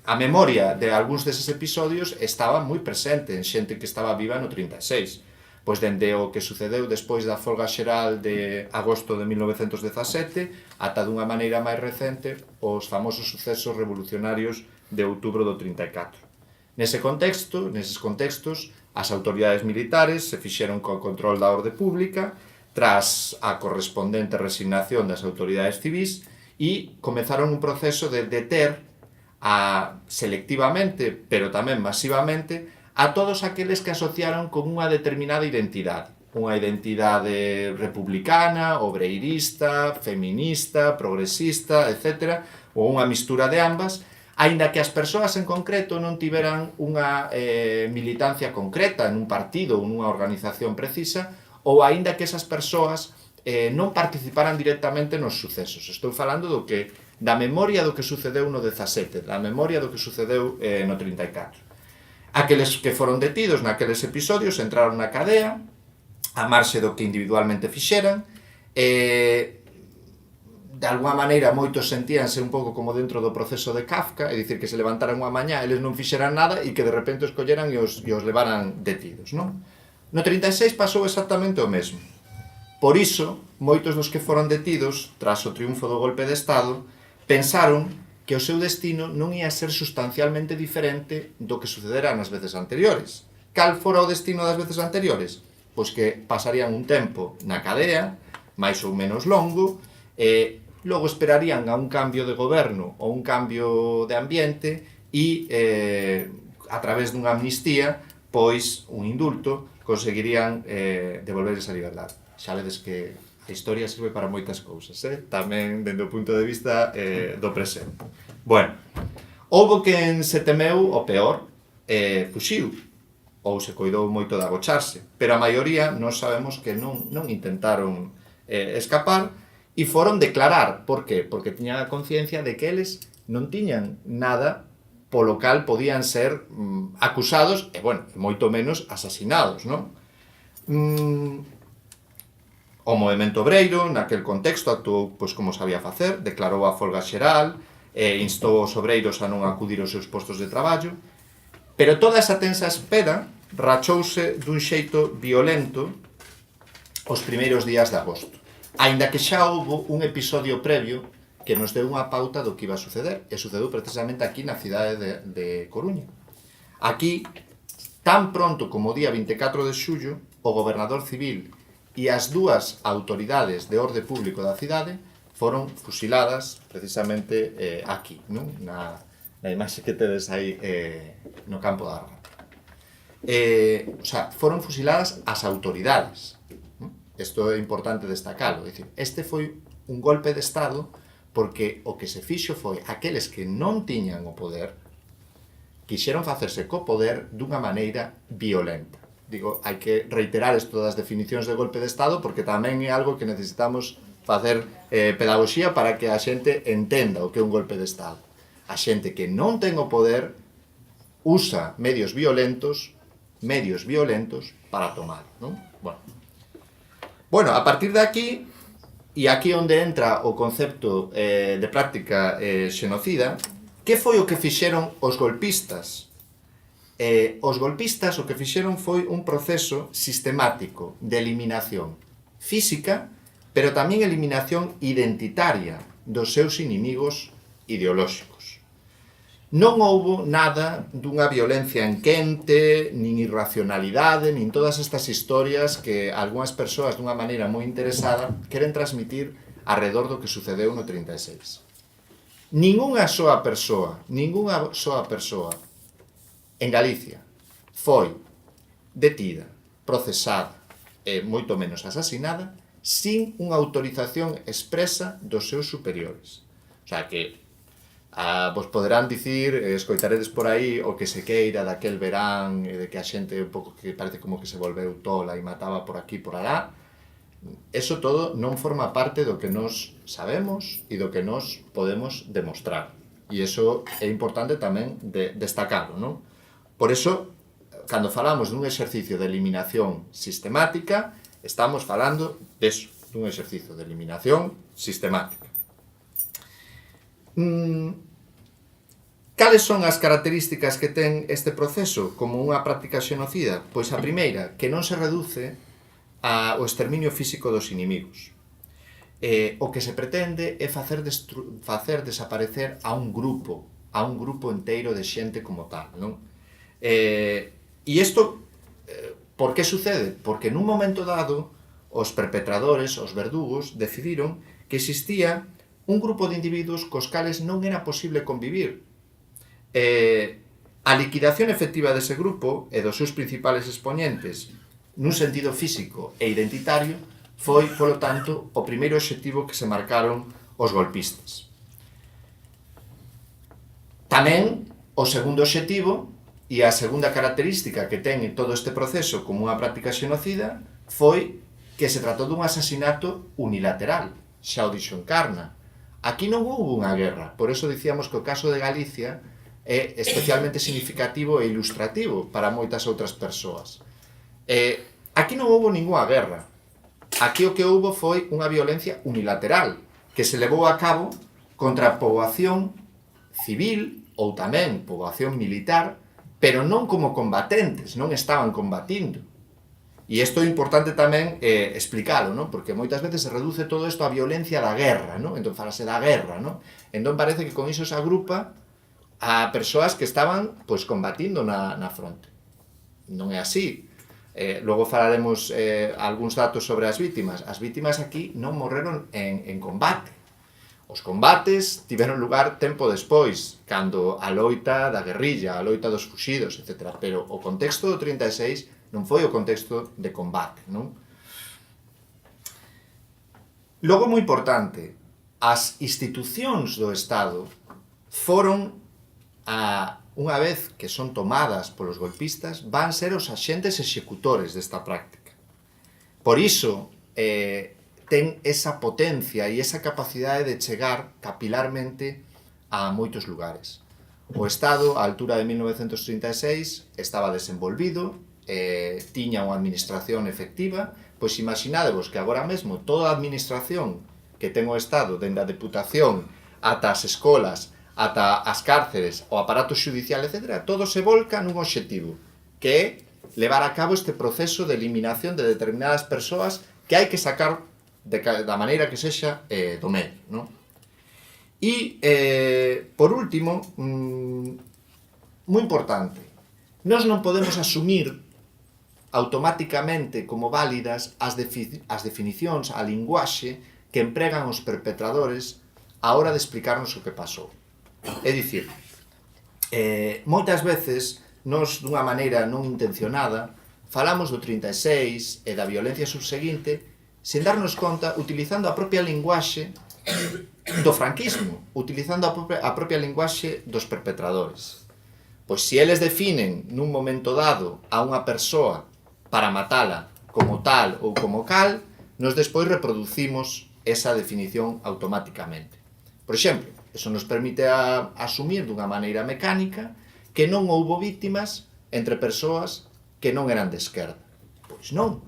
A memoria de algúns deses episodios estaba moi presente en xente que estaba viva no 36. Pois dende o que sucedeu despois da folga xeral de agosto de 1917 ata dunha maneira máis recente os famosos sucesos revolucionarios de outubro do 34. Neses contextos, as autoridades militares se fixeron co control da orde pública tras a correspondente resignación das autoridades civís e comezaron un proceso de deter selectivamente, pero tamén masivamente, a todos aqueles que asociaron con unha determinada identidade. Unha identidade republicana, obreirista, feminista, progresista, etc., ou unha mistura de ambas, aínda que as persoas en concreto non tiveran unha militancia concreta en un partido ou nunha organización precisa, ou aínda que esas persoas non participaran directamente nos sucesos. Estou falando da memoria do que sucedeu no 17, da memoria do que sucedeu no 34. Aqueles que foron detidos naqueles episodios entraron na cadea, a marxe do que individualmente fixeran, de alguma maneira moitos sentíanse un pouco como dentro do proceso de Kafka, é dicir, que se levantaran unha mañá, eles non fixeran nada e que de repente os colleran e os levaran detidos, non? No 36 pasou exactamente o mesmo. Por iso, moitos dos que foron detidos, tras o triunfo do golpe de Estado, pensaron que o seu destino non ia ser sustancialmente diferente do que sucedera nas veces anteriores. Cal fora o destino das veces anteriores? Pois que pasarían un tempo na cadea, máis ou menos longo, e logo esperarían a un cambio de goberno ou un cambio de ambiente e, a través dunha amnistía, pois un indulto, conseguirían devolverles a liberdade. Xa vedes que a historia sirve para moitas cousas, tamén dende o punto de vista do presente. Bueno, houbo quen se temeu o peor, fuxiu, ou se coidou moito de agocharse, pero a maioría nós sabemos que non intentaron escapar e foron declarar. Por qué? Porque tiñan a conciencia de que eles non tiñan nada polo cal podían ser acusados e, bueno, moito menos asasinados, non? O movemento obreiro, naquel contexto, actuou pois como sabía facer, declarou a folga xeral, instou os obreiros a non acudir aos seus postos de traballo, pero toda esa tensa espera rachouse dun xeito violento os primeiros días de agosto. Aínda que xa houbo un episodio previo que nos deu unha pauta do que iba a suceder, e sucedeu precisamente aquí na cidade de Coruña. Aquí, tan pronto como o día 24 de xullo, o gobernador civil e as dúas autoridades de orde público da cidade foron fusiladas precisamente aquí, non? Na imaxe que tedes aí no campo da Arra. O sea, foron fusiladas as autoridades. Isto é importante destacalo. Este foi un golpe de Estado porque o que se fixo foi aqueles que non tiñan o poder quixeron facerse co poder dunha maneira violenta. Digo, hai que reiterar isto das definicións de golpe de Estado porque tamén é algo que necesitamos facer pedagogía para que a xente entenda o que é un golpe de Estado. A xente que non ten o poder usa medios violentos para tomar, non? Bueno, a partir de aquí, e aquí onde entra o concepto de práctica xenocida, que foi o que fixeron os golpistas? Os golpistas o que fixeron foi un proceso sistemático de eliminación física, pero tamén eliminación identitaria dos seus inimigos ideolóxicos. Non houbo nada dunha violencia en quente, nin irracionalidade, nin todas estas historias que algunhas persoas dunha maneira moi interesada queren transmitir arredor do que sucedeu no 36. Ningunha soa persoa en Galicia foi detida, procesada e moito menos asasinada sin unha autorización expresa dos seus superiores. O sea que vos poderán dicir, escoitaredes por aí o que se queira daquel verán e de que a xente un pouco que parece como que se volveu tola e mataba por aquí por alá. Eso todo non forma parte do que nós sabemos e do que nós podemos demostrar. E iso é importante tamén destacarlo, non? Por iso, cando falamos dun exercicio de eliminación sistemática, estamos falando deso, dun exercicio de eliminación sistemática. Cales son as características que ten este proceso como unha práctica xenocida? Pois a primeira, que non se reduce ao exterminio físico dos inimigos. O que se pretende é facer desaparecer a un grupo enteiro de xente como tal, non? E isto, por que sucede? Porque nun momento dado, os perpetradores, os verdugos, decidiron que existía un grupo de individuos cos cales non era posible convivir. A liquidación efectiva dese grupo e dos seus principales expoñentes nun sentido físico e identitario foi, polo tanto, o primeiro obxectivo que se marcaron os golpistas. Tamén, o segundo obxectivo e a segunda característica que ten todo este proceso como unha práctica xenocida foi que se tratou dun asasinato unilateral, xa o dixo Encarna. Aquí non houve unha guerra, por eso dicíamos que o caso de Galicia é especialmente significativo e ilustrativo para moitas outras persoas. Aquí non houve ninguna guerra. Aquí o que houve foi unha violencia unilateral que se levou a cabo contra a poboación civil ou tamén poboación militar, pero non como combatentes, non estaban combatindo. E isto é importante tamén explicalo, ¿no? Porque moitas veces se reduce todo isto a violencia da guerra, ¿no? Entón falase da guerra, ¿no? Entón parece que con iso se agrupa a persoas que estaban pois combatindo na fronte. Non é así. Logo falaremos algúns datos sobre as vítimas. As vítimas aquí non morreron en combate. Os combates tiveron lugar tempo despois, cando a loita da guerrilla, a loita dos fuxidos, etc. Pero o contexto do 36 non foi o contexto de combate, non? Logo, moi importante, as institucións do Estado foron, unha vez que son tomadas polos golpistas, van ser os axentes executores desta práctica. Por iso, ten esa potencia e esa capacidade de chegar capilarmente a moitos lugares. O Estado, á altura de 1936, estaba desenvolvido, tiña unha administración efectiva, pois imaginadevos que agora mesmo toda a administración que ten o Estado, dende a Deputación ata as escolas, ata as cárceres, o aparato xudicial, etc., todo se volca nun obxectivo, que é levar a cabo este proceso de eliminación de determinadas persoas que hai que sacar da maneira que sexa do medio, non? E, por último, moi importante, nós non podemos asumir automáticamente como válidas as definicións, a linguaxe que empregan os perpetradores á hora de explicarnos o que pasou. É dicir, moitas veces, nós, dunha maneira non intencionada, falamos do 36 e da violencia subseguinte sen darnos conta, utilizando a propia linguaxe do franquismo, utilizando a propia linguaxe dos perpetradores. Pois se eles definen nun momento dado a unha persoa para matala como tal ou como cal, nos despois reproducimos esa definición automáticamente. Por exemplo, eso nos permite asumir dunha maneira mecánica que non houbo vítimas entre persoas que non eran de esquerda. Pois non,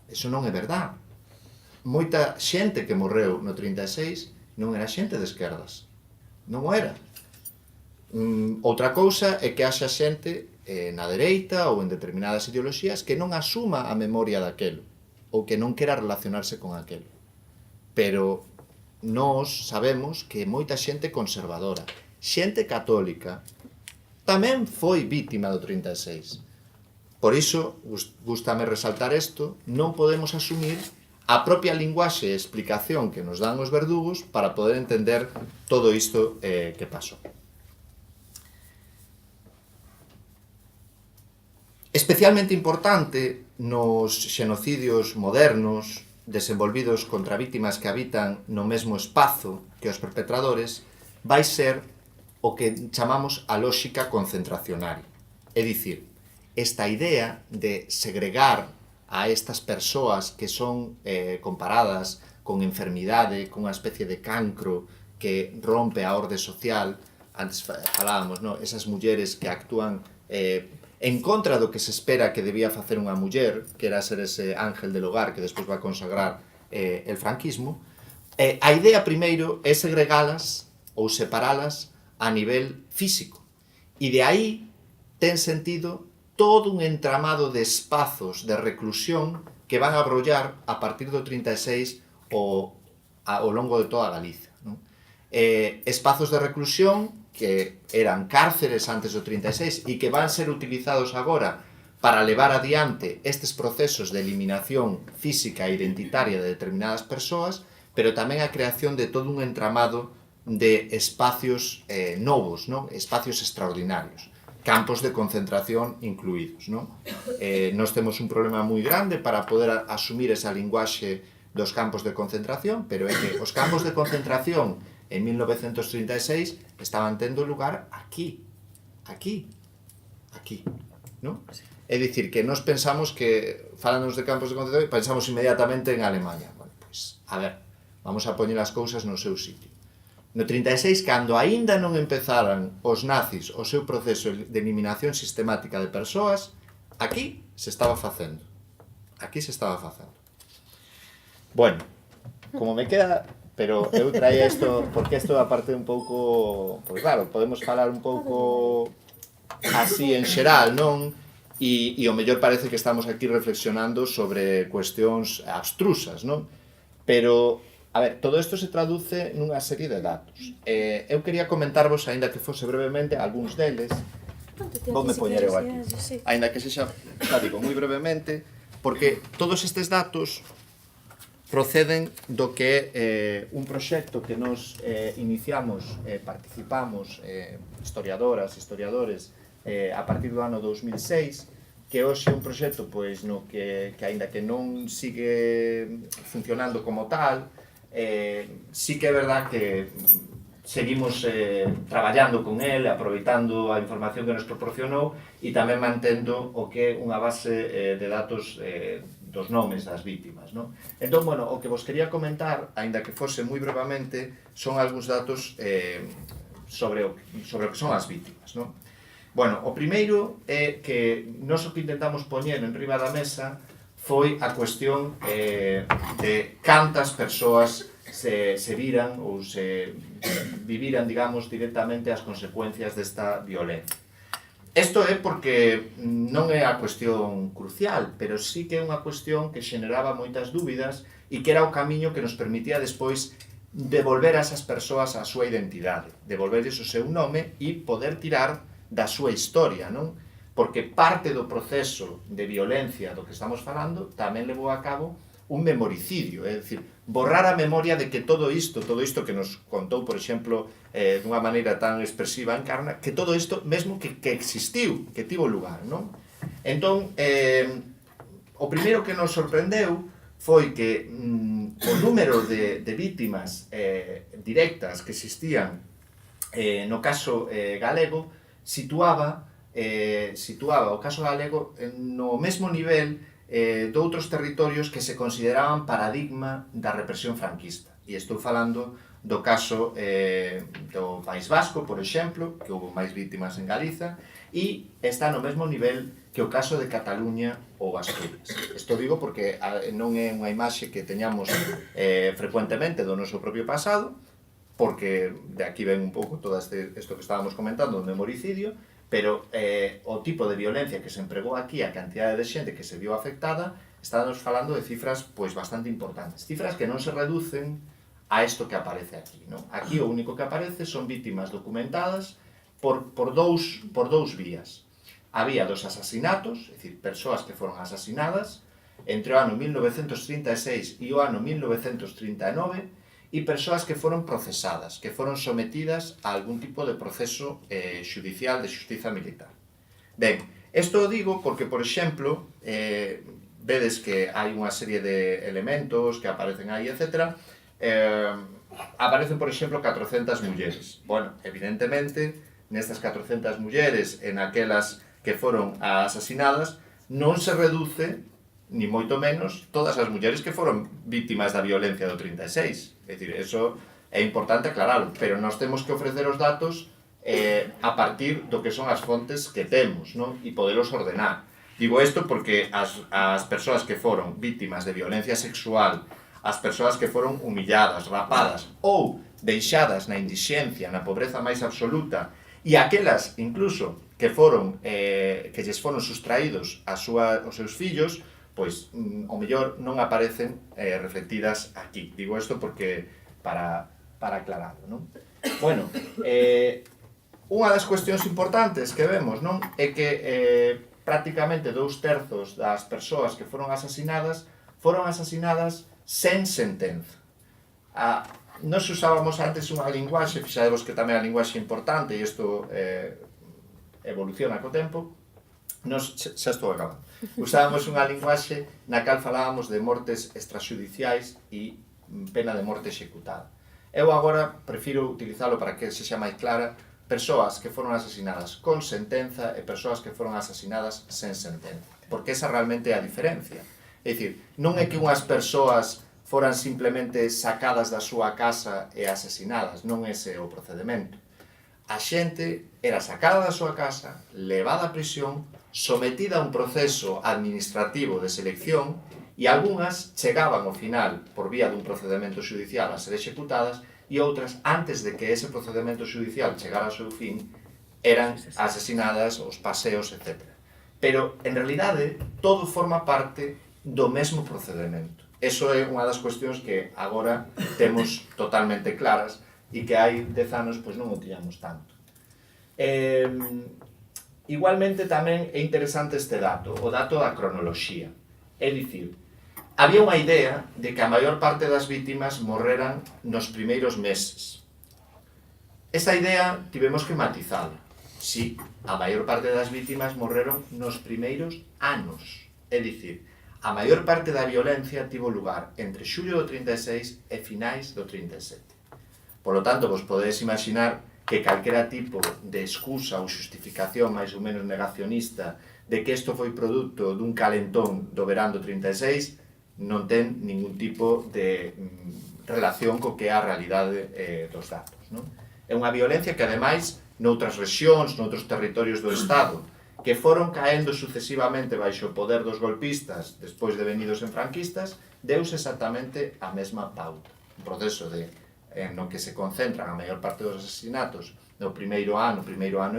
eso non é verdade. Moita xente que morreu no 36 non era xente de esquerdas. Non o era. Outra cousa é que haxa xente na dereita ou en determinadas ideoloxías que non asuma a memoria daquelo ou que non quera relacionarse con aquelo. Pero nós sabemos que moita xente conservadora, xente católica, tamén foi vítima do 36. Por iso, gústame resaltar isto, non podemos asumir a propia linguaxe e explicación que nos dan os verdugos para poder entender todo isto que pasou. Especialmente importante nos xenocidios modernos desenvolvidos contra vítimas que habitan no mesmo espazo que os perpetradores vai ser o que chamamos a lóxica concentracionaria. É dicir, esta idea de segregar a estas persoas que son comparadas con enfermidade, con unha especie de cancro que rompe a orde social. Antes falábamos, no? Esas mulleres que actúan en contra do que se espera que debía facer unha muller, que era ser ese ángel del hogar que despois va a consagrar el franquismo. A idea primeiro é segregalas ou separalas a nivel físico. E de aí ten sentido todo un entramado de espazos de reclusión que van a abrollar a partir do 36 ao longo de toda Galicia, non? Espazos de reclusión que eran cárceres antes do 36 e que van ser utilizados agora para levar adiante estes procesos de eliminación física e identitaria de determinadas persoas, pero tamén a creación de todo un entramado de espacios novos, non? Espacios extraordinarios, campos de concentración incluídos, non? Nos temos un problema moi grande para poder asumir esa linguaxe dos campos de concentración, pero é que os campos de concentración en 1936 estaban tendo lugar aquí, non? É dicir, que nos pensamos que, falanos de campos de concentración, pensamos inmediatamente en Alemanha. Bueno, pois, a ver, vamos a poñer as cousas no seu sitio. No 36, cando aínda non empezaran os nazis o seu proceso de eliminación sistemática de persoas, aquí se estaba facendo. Bueno, como me queda... Pero eu traía isto, porque isto aparte un pouco... Pois claro, podemos falar un pouco así en xeral, non? E o mellor parece que estamos aquí reflexionando sobre cuestións abstrusas, non? Pero, a ver, todo isto se traduce nunha serie de datos. Eu quería comentarvos, aínda que fose brevemente, algúns deles. Voume poñer eu aquí. Aínda que sexa, xa digo, moi brevemente, porque todos estes datos proceden do que é un proxecto que nos iniciamos, participamos, historiadoras, historiadores, a partir do ano 2006, que hoxe é un proxecto pois, no que aínda que non sigue funcionando como tal, sí que é verdad que seguimos traballando con el, aproveitando a información que nos proporcionou e tamén mantendo o que é unha base de datos dos nomes das vítimas, non? Entón, bueno, o que vos quería comentar, aínda que fose moi brevemente, son algúns datos sobre o que son as vítimas, non? Bueno, o primeiro é que nós o que intentamos poñer en riba da mesa foi a cuestión de cantas persoas se viran ou se viviran, digamos, directamente as consecuencias desta violencia. Isto é porque non é a cuestión crucial, pero sí que é unha cuestión que xeneraba moitas dúbidas e que era o camiño que nos permitía despois devolver a esas persoas a súa identidade, devolverles o seu nome e poder tirar da súa historia, non? Porque parte do proceso de violencia do que estamos falando tamén levou a cabo un memoricidio, é dicir, borrar a memoria de que todo isto que nos contou, por exemplo, dunha maneira tan expresiva Encarna, que todo isto, mesmo que existiu, que tivo lugar, non? Entón, o primeiro que nos sorprendeu foi que o número de vítimas directas que existían no caso galego situaba o caso galego no mesmo nivel de outros territorios que se consideraban paradigma da represión franquista. E estou falando do caso do País Vasco, por exemplo, que houve máis vítimas en Galiza, e está no mesmo nivel que o caso de Cataluña ou Asturias. Isto digo porque non é unha imaxe que teñamos frecuentemente do noso propio pasado, porque de aquí ven un pouco todo isto que estábamos comentando do memoricidio, pero o tipo de violencia que se empregou aquí, a cantidade de xente que se viu afectada, estábamos falando de cifras pois bastante importantes. Cifras que non se reducen a isto que aparece aquí, non? Aquí o único que aparece son vítimas documentadas por dous vías. Había dos asasinatos, é dicir, persoas que foron asasinadas entre o ano 1936 e o ano 1939, e persoas que foron procesadas, que foron sometidas a algún tipo de proceso judicial de xustiza militar. Ben, isto o digo porque, por exemplo, vedes que hai unha serie de elementos que aparecen aí, etc. Aparecen, por exemplo, 400 mulleres. Bueno, evidentemente, nestas 400 mulleres, en aquelas que foron asasinadas, non se reduce, ni moito menos, todas as mulleres que foron vítimas da violencia do 36. É dicir, eso é importante aclararlo, pero nós temos que ofrecer os datos a partir do que son as fontes que temos, non? E poderos ordenar. Digo isto porque as persoas que foron vítimas de violencia sexual, as persoas que foron humilladas, rapadas ou deixadas na indixencia, na pobreza máis absoluta, e aquelas, incluso, que lles foron sustraídos aos seus fillos, pois, o mellor non aparecen reflectidas aquí. Digo isto porque para aclararlo, non? Bueno, unha das cuestións importantes que vemos, non? É que prácticamente 2/3 das persoas que foron asasinadas sen sentenza. Nos usábamos antes unha linguaxe, fixadevos que tamén a linguaxe é importante, e isto evoluciona co tempo, xa estou acabando. Usábamos unha linguaxe na cal falábamos de mortes extrajudiciais e pena de morte executada. Eu agora prefiro utilizalo para que sexa máis clara, persoas que foron asasinadas con sentenza e persoas que foron asasinadas sen sentenza. Porque esa realmente é a diferencia. É dicir, non é que unhas persoas foran simplemente sacadas da súa casa e asesinadas, non ese é o procedimento. A xente era sacada da súa casa, levada a prisión, sometida a un proceso administrativo de selección e algunhas chegaban ao final por vía dun procedimento judicial a ser executadas e outras, antes de que ese procedimento judicial chegara ao seu fin, eran asesinadas, os paseos, etc. Pero, en realidade, todo forma parte do mesmo procedimento. Eso é unha das cuestións que agora temos totalmente claras e que hai 10 anos pois non o tiñamos tanto. Igualmente tamén é interesante este dato, o dato da cronoloxía. É dicir, había unha idea de que a maior parte das vítimas morreran nos primeiros meses. Esa idea tivemos que matizala. Sí, a maior parte das vítimas morreron nos primeiros anos. É dicir, a maior parte da violencia tivo lugar entre xullo do 36 e finais do 37. Por lo tanto, vos podedes imaginar que calquera tipo de excusa ou xustificación máis ou menos negacionista de que isto foi produto dun calentón do verán do 36 non ten ningún tipo de relación co que é a realidade dos datos. Non? É unha violencia que, ademais, noutras rexións, noutros territorios do Estado, que foron caendo sucesivamente baixo o poder dos golpistas despois de venidos en franquistas, deuse exactamente a mesma pauta. Un proceso no que se concentran a maior parte dos asesinatos no primeiro ano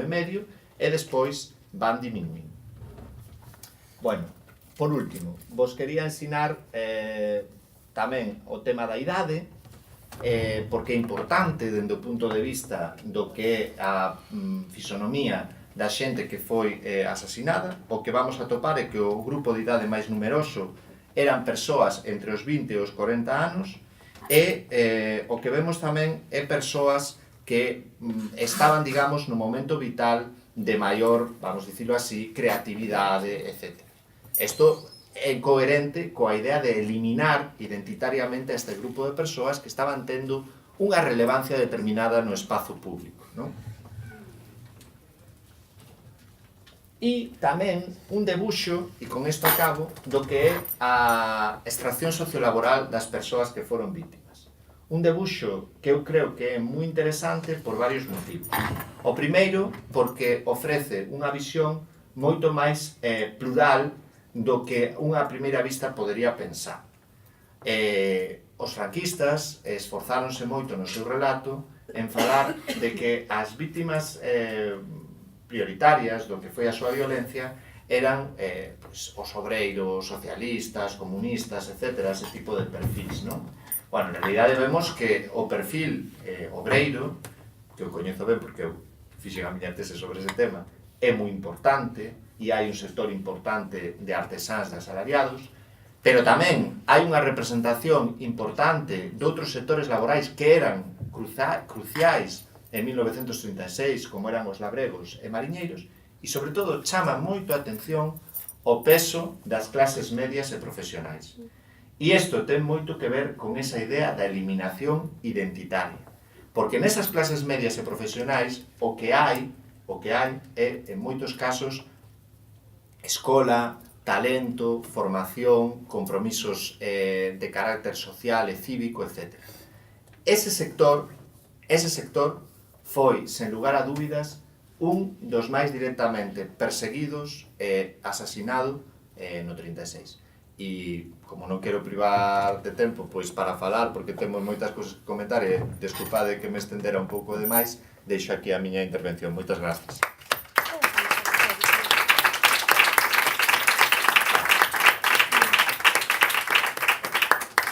e medio, e despois van diminuindo. Bueno, por último, vos quería ensinar tamén o tema da idade, porque é importante dende o punto de vista do que é a fisonomía da xente que foi asasinada. O que vamos a topar é que o grupo de idade máis numeroso eran persoas entre os 20 e os 40 anos, e o que vemos tamén é persoas que estaban, digamos, no momento vital de maior, vamos dicilo así, creatividade, etc. Isto é coherente coa idea de eliminar identitariamente a este grupo de persoas que estaban tendo unha relevancia determinada no espazo público, non? E tamén un debuxo, e con isto acabo, do que é a extracción sociolaboral das persoas que foron vítimas. Un debuxo que eu creo que é moi interesante por varios motivos. O primeiro, porque ofrece unha visión moito máis plural do que unha primeira vista podería pensar. Os franquistas esforzáronse moito no seu relato en falar de que as vítimas prioritarias do que foi a súa violencia eran os obreiros, socialistas, comunistas, etc., ese tipo de perfis, non? Bueno, en realidade vemos que o perfil obreiro, que eu coñezo ben porque eu fixen a miña tese sobre ese tema, é moi importante e hai un sector importante de artesáns, de asalariados, pero tamén hai unha representación importante de outros sectores laborais que eran cruciais en 1936, como eran os labregos e mariñeiros, e sobre todo chama moito a atención o peso das clases medias e profesionais. E isto ten moito que ver con esa idea da eliminación identitaria. Porque nesas clases medias e profesionais o que hai é, en moitos casos, escola, talento, formación, compromisos de carácter social e cívico, etc. Ese sector foi, sen lugar a dúbidas, un dos máis directamente perseguidos e asasinado no 36. E, como non quero privar de tempo pois para falar, porque temos moitas cousas que comentar, e desculpade que me estendera un pouco demais, deixo aquí a miña intervención. Moitas grazas.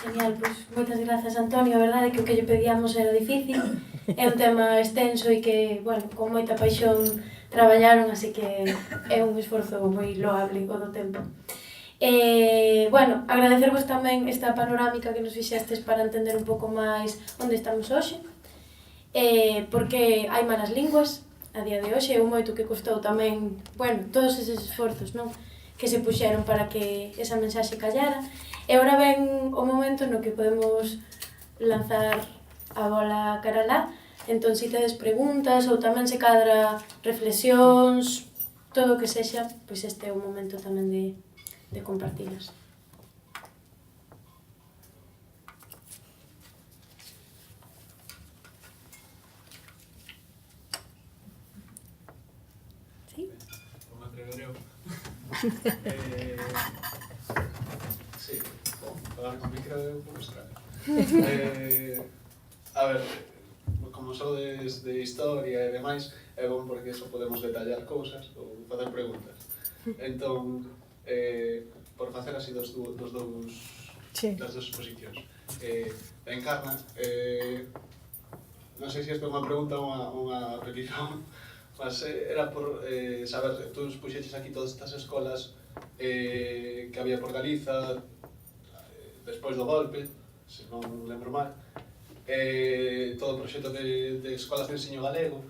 Genial, pois moitas grazas, Antonio. A verdade é que o que lle pedíamos era difícil, é un tema extenso e que, bueno, con moita paixón traballaron, así que é un esforzo moi loable o do tempo. Bueno, agradecervos tamén esta panorámica que nos fixestes para entender un pouco máis onde estamos hoxe, porque hai malas linguas a día de hoxe, e o moito que custou tamén, bueno, todos eses esforzos, non?, que se puxeron para que esa mensaxe callara, e agora ven o momento no que podemos lanzar a bola cara lá. Entón, se tedes preguntas ou tamén se cadra reflexións, todo o que sexa, pois este é o momento tamén de compartilas. Sí? Como atreveré eu. Sí, falar con micro é un pouco extraño. A ver, como sodes de historia e demais, é bom porque eso podemos detallar cousas ou facer preguntas. Entón, por facer así das dous exposicións. Encarna, non sei se isto é unha pregunta ou unha petición, mas era por saber, tú puxeches aquí todas estas escolas que había por Galiza despois do golpe, se non lembro mal, todo o proxecto de escolas de ensino galego,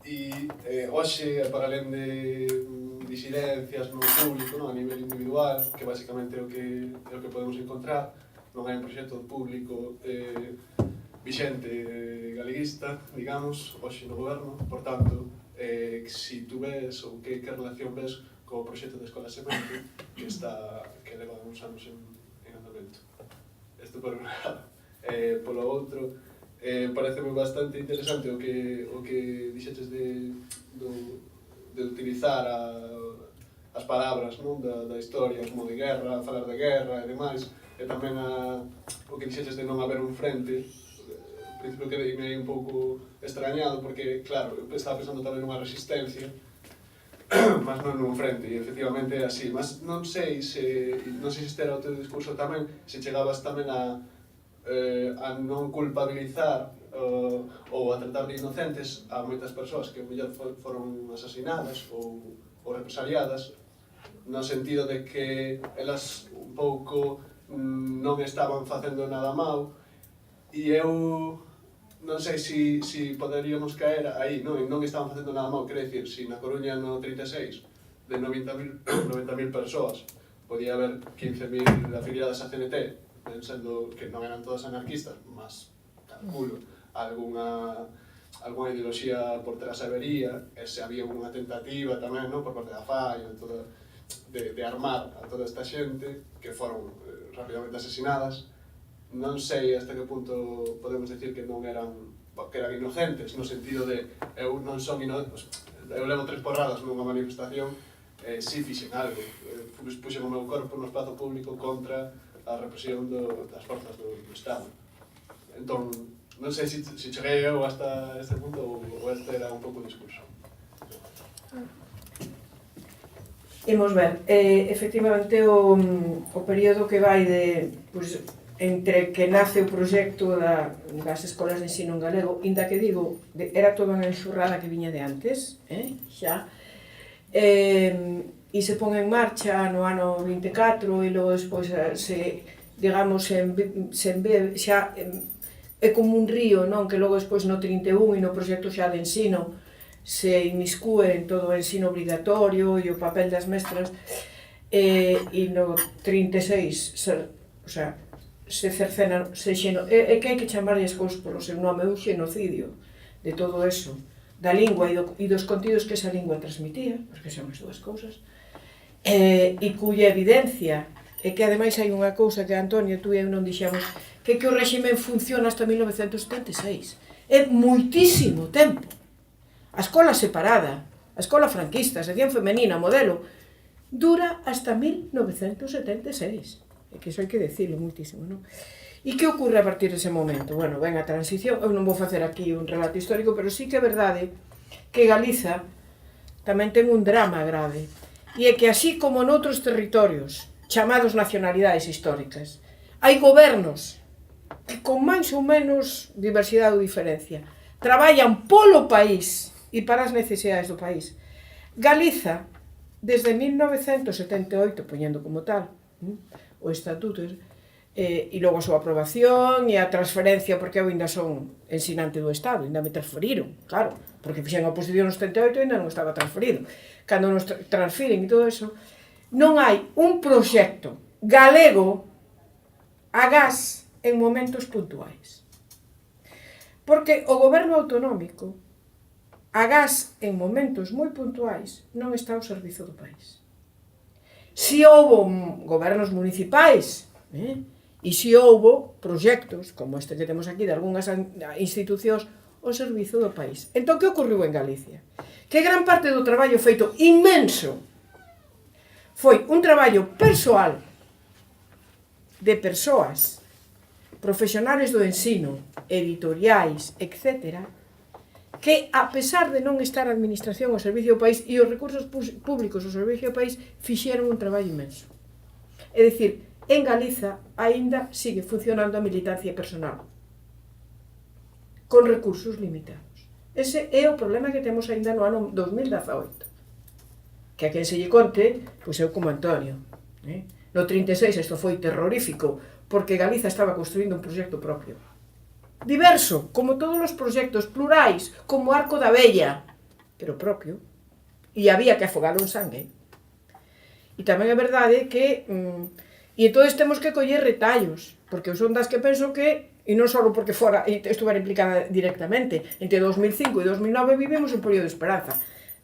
e hoxe, para alén de disidencias no público, a nivel individual, que basicamente é o que podemos encontrar, non hai un proxecto público vixente galeguista, digamos, hoxe no goberno. Por tanto, si tú ves ou que relación ves co proxecto de Escola Semente que leva uns anos en andamento. Isto por un lado. Polo outro, pareceme bastante interesante o que dixetes de utilizar as palabras, non, da historia, como de guerra, falar de guerra e demais, e tamén o que dixetes de non haber un frente. Ao principio quedei un pouco extrañado, porque, claro, eu estaba pensando tamén nunha resistencia, mas non nun frente, e efectivamente é así. Mas non sei se este era o teu discurso tamén, se chegabas tamén a non culpabilizar ou a tratar de inocentes a moitas persoas que mellor foron asasinadas ou represaliadas, no sentido de que elas un pouco non estaban facendo nada mal, e eu non sei se poderíamos caer aí, non estaban facendo nada mal, quero dicir, se na Coruña no 36 de 90.000 persoas podía haber 15.000 afiliadas a CNT, pensando que non eran todas anarquistas, mas calculo algunha ideoloxía por trás habería, e se había unha tentativa tamén, por parte da FAI, de armar a toda esta xente que foron rapidamente asesinadas. Non sei hasta que punto podemos decir que non eran inocentes, no sentido de eu non son inocentes, eu levo 3 porradas nunha manifestación, si fixen algo, puxen o meu corpo no espazo público contra a represión das forzas do Estado. Entón, non sei se cheguei eu hasta este punto ou este era un pouco o discurso. Imos ver, efectivamente o período que vai entre que nace o proxecto das escolas de ensino en galego, inda que digo, era toda unha enxurrada que viña de antes, xa, e se pon en marcha no ano 24 e logo despois digamos, xa é como un río, non? Que logo despois no 31 e no proxecto xa de ensino se inmiscúe en todo o ensino obrigatorio e o papel das mestras, e no 36 se cercena, é que hai que chamarlle as cousas polo seu nome, é un xenocidio de todo eso, da lingua e dos contidos que esa lingua transmitía, porque son as dúas cousas, e cuya evidencia é que ademais hai unha cousa que Antonio, tú e eu non dixemos, que o réxime funciona hasta 1976. É moitísimo tempo. A escola separada, a escola franquista, a sección femenina, modelo, dura hasta 1976. É que iso hai que decirlo moitísimo, non? E que ocorre a partir dese momento? Bueno, ven a transición, eu non vou facer aquí un relato histórico, pero sí que é verdade que Galiza tamén ten un drama grave. E é que así como noutros territorios chamados nacionalidades históricas, hai gobernos que con máis ou menos diversidade ou diferencia traballan polo país e para as necesidades do país. Galiza desde 1978, poñendo como tal o estatuto, e logo a súa aprobación e a transferencia, porque eu ainda son ensinante do Estado, ainda me transferiron, claro, porque fixen a oposición no 78 e ainda non estaba transferido. Cando nos transfiren e todo eso, non hai un proxecto galego a gas en momentos puntuais. Porque o goberno autonómico, a gas en momentos moi puntuais, non está ao servizo do país. Si houbo gobernos municipais, e si houbo proxectos, como este que temos aquí, de algunhas institucións ao servizo do país. Entón, que ocorreu en Galicia? Que gran parte do traballo feito inmenso foi un traballo persoal de persoas profesionales do ensino, editoriais, etc., que, a pesar de non estar a administración ao servicio do país e os recursos públicos ao servicio do país, fixeron un traballo inmenso. É dicir, en Galiza aínda sigue funcionando a militancia personal, con recursos limitados. Ese é o problema que temos aínda no ano 2018. Que a quen se lle conte, pois eu como Antonio. No 36 isto foi terrorífico, porque Galiza estaba construindo un proxecto propio. Diverso, como todos os proxectos plurais, como Arco da Vella, pero propio. E había que afogalo en sangue. E tamén é verdade que... E entón temos que coller retallos, porque eu son das que penso que, e non só porque fora, e estuvera implicada directamente, entre 2005 e 2009 vivimos un período de esperanza.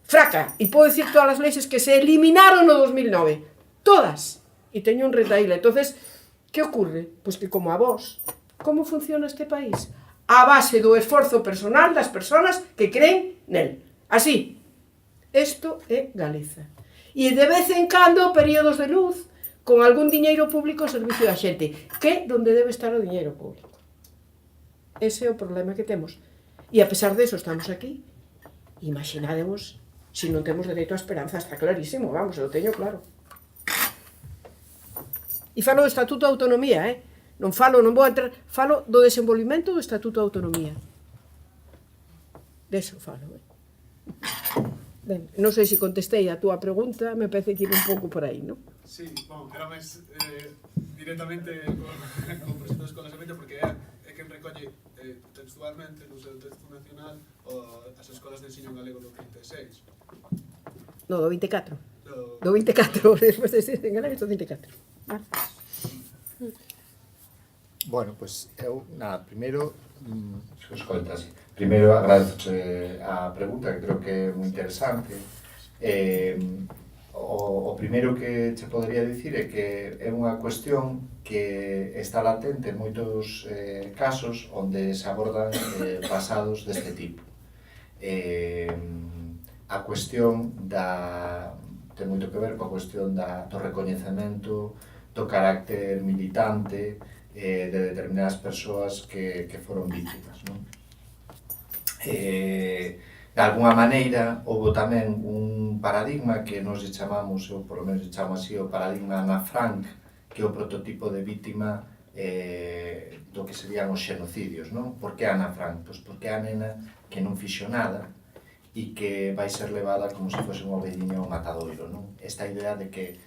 Fraca, e podo dicir todas as leyes que se eliminaron no 2009, todas, e teño un retaíla. Entonces, que ocurre? Pois que como a vos, como funciona este país? A base do esforzo personal das persoas que creen nel. Así, isto é Galiza. E de vez en cando períodos de luz, con algún diñeiro público ao servicio da xente, que é onde debe estar o diñeiro público. Ese é o problema que temos. E a pesar deso estamos aquí. Imaginademos se non temos dereito á esperanza, está clarísimo, vamos, eu teño claro. E falo do Estatuto de Autonomía, non vou entrar, falo do desenvolvimento do Estatuto de Autonomía. Deso falo, Ben, non sei se contestei a túa pregunta, me parece que iba un pouco por aí, non? Sí, bueno, era máis directamente con proxectos de escolamento, porque é quen recolle textualmente no seu texto nacional as escolas de ensino galego do 36. No, do 24. Do 24, despois de ser en galego, do 24. Bueno, pois eu, nada, primeiro, escoltas, primeiro agradezoche a pregunta, que creo que é moi interesante. O primeiro que che podería dicir é que é unha cuestión que está latente en moitos casos onde se abordan pasados deste tipo. A cuestión ten moito que ver coa cuestión do recoñecemento do carácter militante de determinadas persoas que foron víctimas, non? De alguna maneira, houve tamén un paradigma que nos chamamos, eu por lo menos chamo así, o paradigma Ana Frank, que é o prototipo de víctima do que serían os xenocidios, non? Por que Ana Frank? Pois porque é a nena que non fixo nada e que vai ser levada como se fose unha ovelliña ao matadoiro, non? Esta idea de que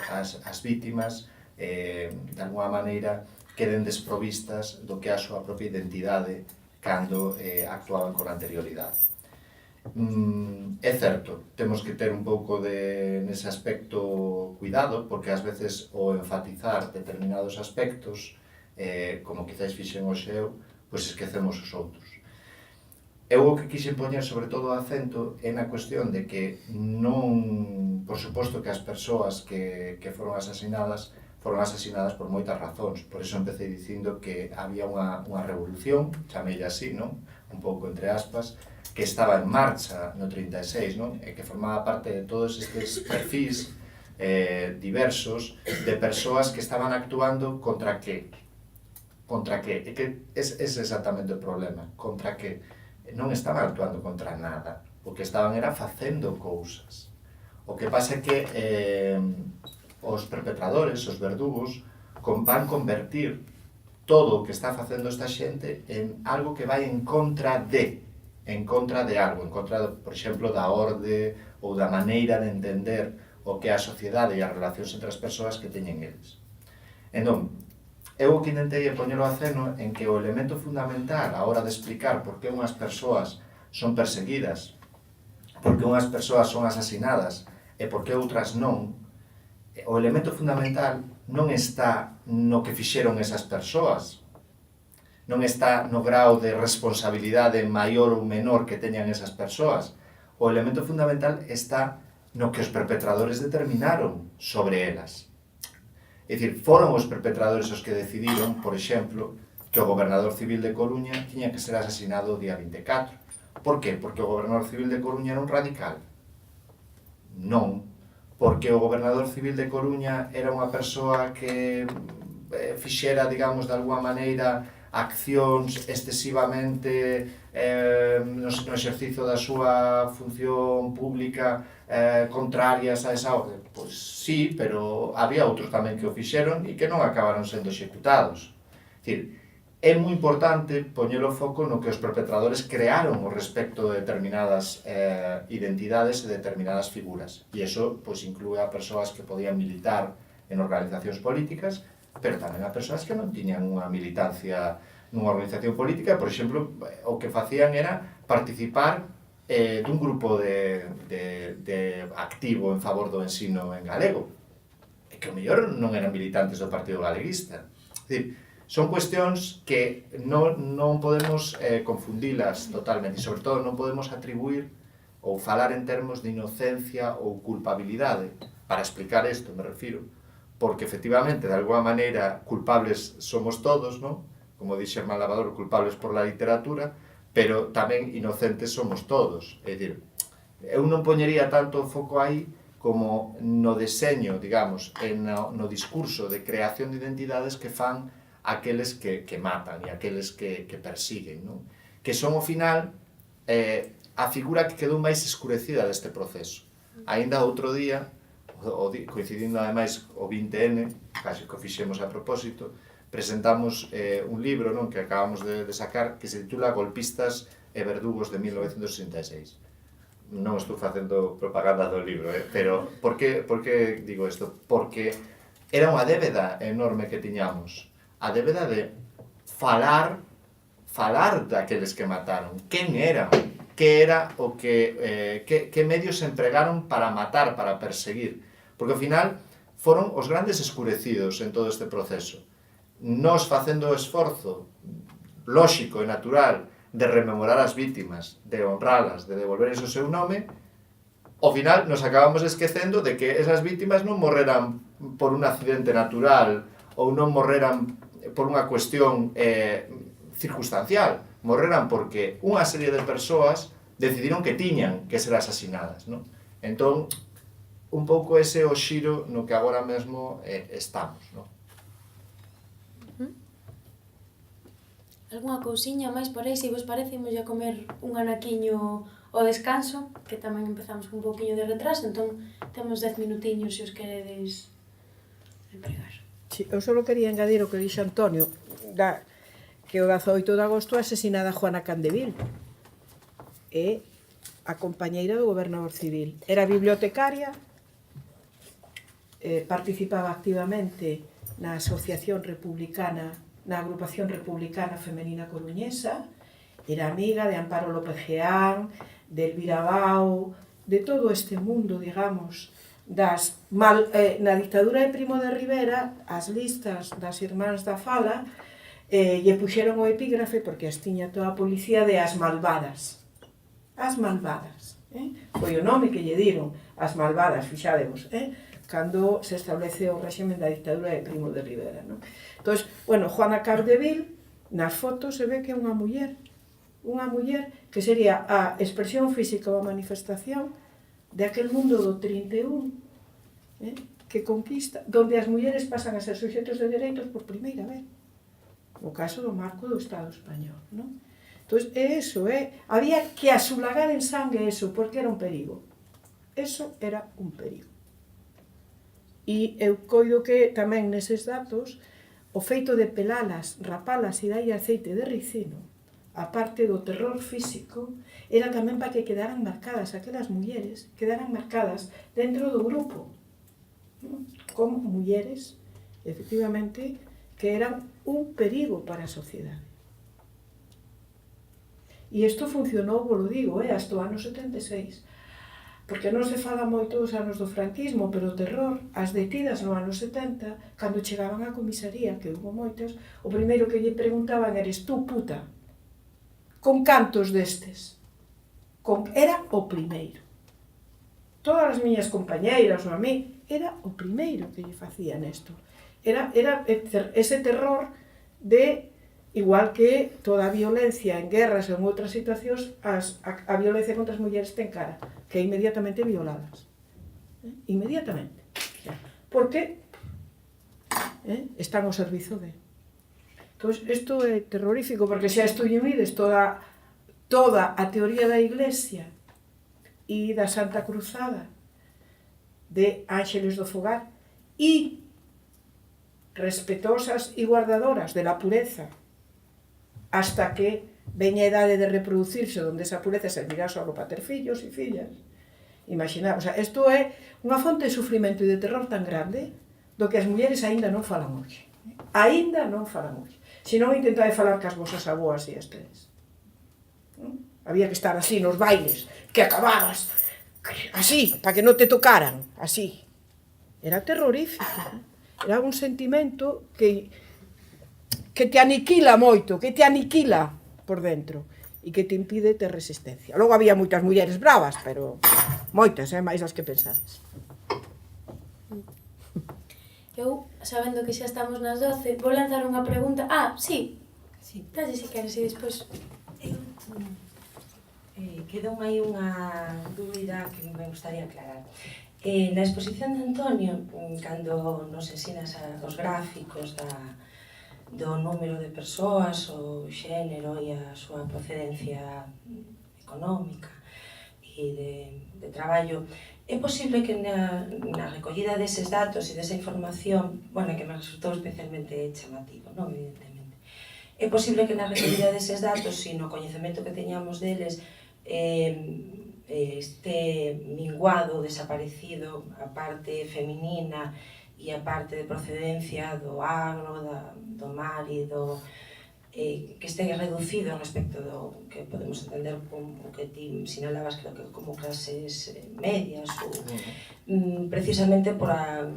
as víctimas, de alguna maneira, queden desprovistas do que é a súa propia identidade cando actuaban con anterioridade. É certo, temos que ter un pouco nese aspecto cuidado, porque ás veces o enfatizar determinados aspectos, como quizáis fixen hoxe eu, pois esquecemos os outros. Eu o que quixen poñer sobre todo o acento é na cuestión de que non, por suposto que as persoas que foron asasinadas por moitas razóns. Por iso empecé dicindo que había unha revolución, chameilla así, non? Un pouco entre aspas, que estaba en marcha no 36, non? E que formaba parte de todos estes perfis diversos de persoas que estaban actuando contra que? Contra que? E que ese exactamente o problema. Contra que? Non estaban actuando contra nada. O que estaban era facendo cousas. O que pasa é que os perpetradores, os verdugos, van convertir todo o que está facendo esta xente en algo que vai en contra de algo, en contra, por exemplo, da orde ou da maneira de entender o que é a sociedade e as relacións entre as persoas que teñen eles. Entón, eu o que intentei poñer o aceno en que o elemento fundamental a hora de explicar por que unhas persoas son perseguidas, por que unhas persoas son asasinadas e por que outras non, o elemento fundamental non está no que fixeron esas persoas, non está no grau de responsabilidade maior ou menor que teñan esas persoas. O elemento fundamental está no que os perpetradores determinaron sobre elas. É dicir, foron os perpetradores os que decidiron, por exemplo, que o gobernador civil de Coruña tiña que ser asesinado o día 24. Por qué? Porque o gobernador civil de Coruña era un radical? Non. Porque o gobernador civil de Coruña era unha persoa que fixera, digamos, de alguma maneira accións excesivamente no exercicio da súa función pública contrarias a esa orde. Pois sí, pero había outros tamén que o fixeron e que non acabaron sendo executados. É dicir, é moi importante poñer o foco no que os perpetradores crearon o respecto de determinadas identidades e determinadas figuras. E iso pois, inclúe a persoas que podían militar en organizacións políticas, pero tamén a persoas que non tiñan unha militancia nunha organización política. Por exemplo, o que facían era participar dun grupo de activo en favor do ensino en galego, e que o mellor non eran militantes do Partido Galeguista. É dicir, son cuestións que non podemos confundilas totalmente, e sobre todo non podemos atribuir ou falar en termos de inocencia ou culpabilidade para explicar isto, me refiro, porque efectivamente, de alguma maneira, culpables somos todos, non? Como dixe Xermán Lavador, culpables por la literatura, pero tamén inocentes somos todos. É dicir, eu non poñería tanto o foco aí como no deseño, digamos, no discurso de creación de identidades que fan aqueles que matan e aqueles que persiguen, non? Que son, ao final, a figura que quedou máis escurecida deste proceso. Aínda outro día, coincidindo ademais o 20N, casi que o fixemos a propósito, presentamos un libro, non, que acabamos de sacar, que se titula Golpistas e verdugos de 1966. Non estou facendo propaganda do libro, pero por que digo isto? Porque era unha débeda enorme que tiñamos. A débeda de falar daqueles que mataron. Quen eran? Que era o que medios se empregaron para matar, para perseguir? Porque ao final foron os grandes escurecidos en todo este proceso. Nos facendo o esforzo lóxico e natural de rememorar as vítimas, de honralas, de devolverles o seu nome, ao final nos acabamos esquecendo de que esas vítimas non morreran por un accidente natural ou non morreran por unha cuestión circunstancial, morreran porque unha serie de persoas decidiron que tiñan que ser asasinadas, non? Entón, un pouco ese é o xiro no que agora mesmo estamos, non? Algúna cousiña máis por aí, se vos parece, imos a comer un anaquiño ao descanso, que tamén empezamos con un pouquiño de retraso, entón temos 10 minutiños se os queredes empregar. Sí, eu só quería engadir o que dixo Antonio, que o 18 de agosto asesinada Juana Candevil, e a compañeira do gobernador civil. Era bibliotecaria, participaba activamente na Asociación Republicana, na Agrupación Republicana Femenina Coruñesa, era amiga de Amparo López Geán, de Elvira Bao, de todo este mundo, digamos, na dictadura de Primo de Rivera, as listas das Irmáns da Fala lle puxeron o epígrafe, porque as tiña toda a policía, de as malvadas. As malvadas. Foi o nome que lle diron, as malvadas, fixadevos, cando se establece o réximen da dictadura de Primo de Rivera. Entón, bueno, Juana Cardevil, nas fotos se ve que é unha muller que sería a expresión física ou a manifestación de aquel mundo do 31, que conquista, donde as mulleres pasan a ser suxetos de dereitos por primeira vez, no caso do marco do Estado español, non? Entón, eso, había que asulagar en sangue eso, porque era un perigo. Eso era un perigo. E eu coido que tamén neses datos, o feito de pelalas, rapalas e dalle aceite de ricino, a parte do terror físico, era tamén para que quedaran marcadas aquelas mulleres, quedaran marcadas dentro do grupo, como mulleres, efectivamente, que eran un perigo para a sociedade. E isto funcionou, vos lo digo, hasta o ano 76. Porque non se fala moito dos anos do franquismo, pero o terror, as detidas no ano 70, cando chegaban á comisaría, que hubo moitas, o primeiro que lle preguntaban eres tú, puta, con cantos destes? Era o primeiro. Todas as miñas compañeiras ou a mí, era o primeiro que lle facían isto. Era ese terror de, igual que toda a violencia en guerras ou en outras situacións, a violencia contra as mulleres ten cara, que é inmediatamente violadas. Inmediatamente. Porque están ao servizo de. Entón, isto é terrorífico, porque xa estudiumides toda a teoría da Iglesia e da Santa Cruzada de Ángeles do Fogar e respetosas e guardadoras de la pureza hasta que veña a idade de reproducirse, onde esa pureza servirá só para ter fillos e fillas. Imaginad, isto é unha fonte de sufrimento e de terror tan grande do que as mulleres aínda non falan hoxe. Aínda non falan hoxe. Se non intentade falar cas vosas aboas e estes. Había que estar así nos bailes, que acababas así, para que non te tocaran, así. Era terrorífico. Era un sentimento que te aniquila moito, que te aniquila por dentro e que te impide ter resistencia. Logo había moitas mulleres bravas, pero moitas, máis as que pensades. Eu, sabendo que xa estamos nas 12, vou lanzar unha pregunta. Sí. Dalle se queres e despois... Quedou aí unha dúbida que me gustaría aclarar. Na exposición de Antonio, cando nos ensinas os gráficos do número de persoas, o xénero e a súa procedencia económica e de traballo, é posible que na recollida deses datos e desa información, que me resultou especialmente chamativo, non, evidentemente, é posible que na recollida deses datos e no coñecemento que teñamos deles este minguado, desaparecido a parte feminina e a parte de procedencia do agro, do mar e que este reducido respecto do que podemos entender como que ti sinalabas, creo que como clases medias ou precisamente por a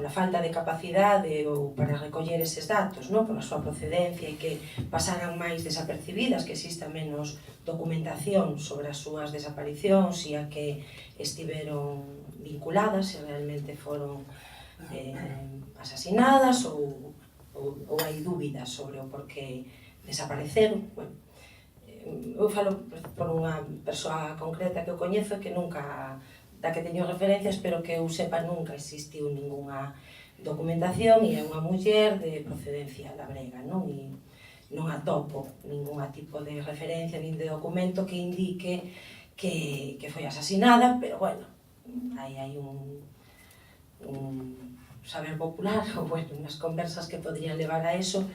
falta de capacidade ou para recoller eses datos, por a súa procedencia e que pasaran máis desapercibidas, que exista menos documentación sobre as súas desaparicións e a que estiveron vinculadas, se realmente foron asasinadas ou hai dúbidas sobre o porqué desapareceron. Eu falo por unha persoa concreta que eu coñezo que nunca, da que teño referencias, pero que eu sepa nunca existiu ningunha documentación e é unha muller de procedencia labrega, e non atopo ningún tipo de referencia nin de documento que indique que foi asasinada, pero hai un saber popular, ou unhas conversas que podrían levar a eso,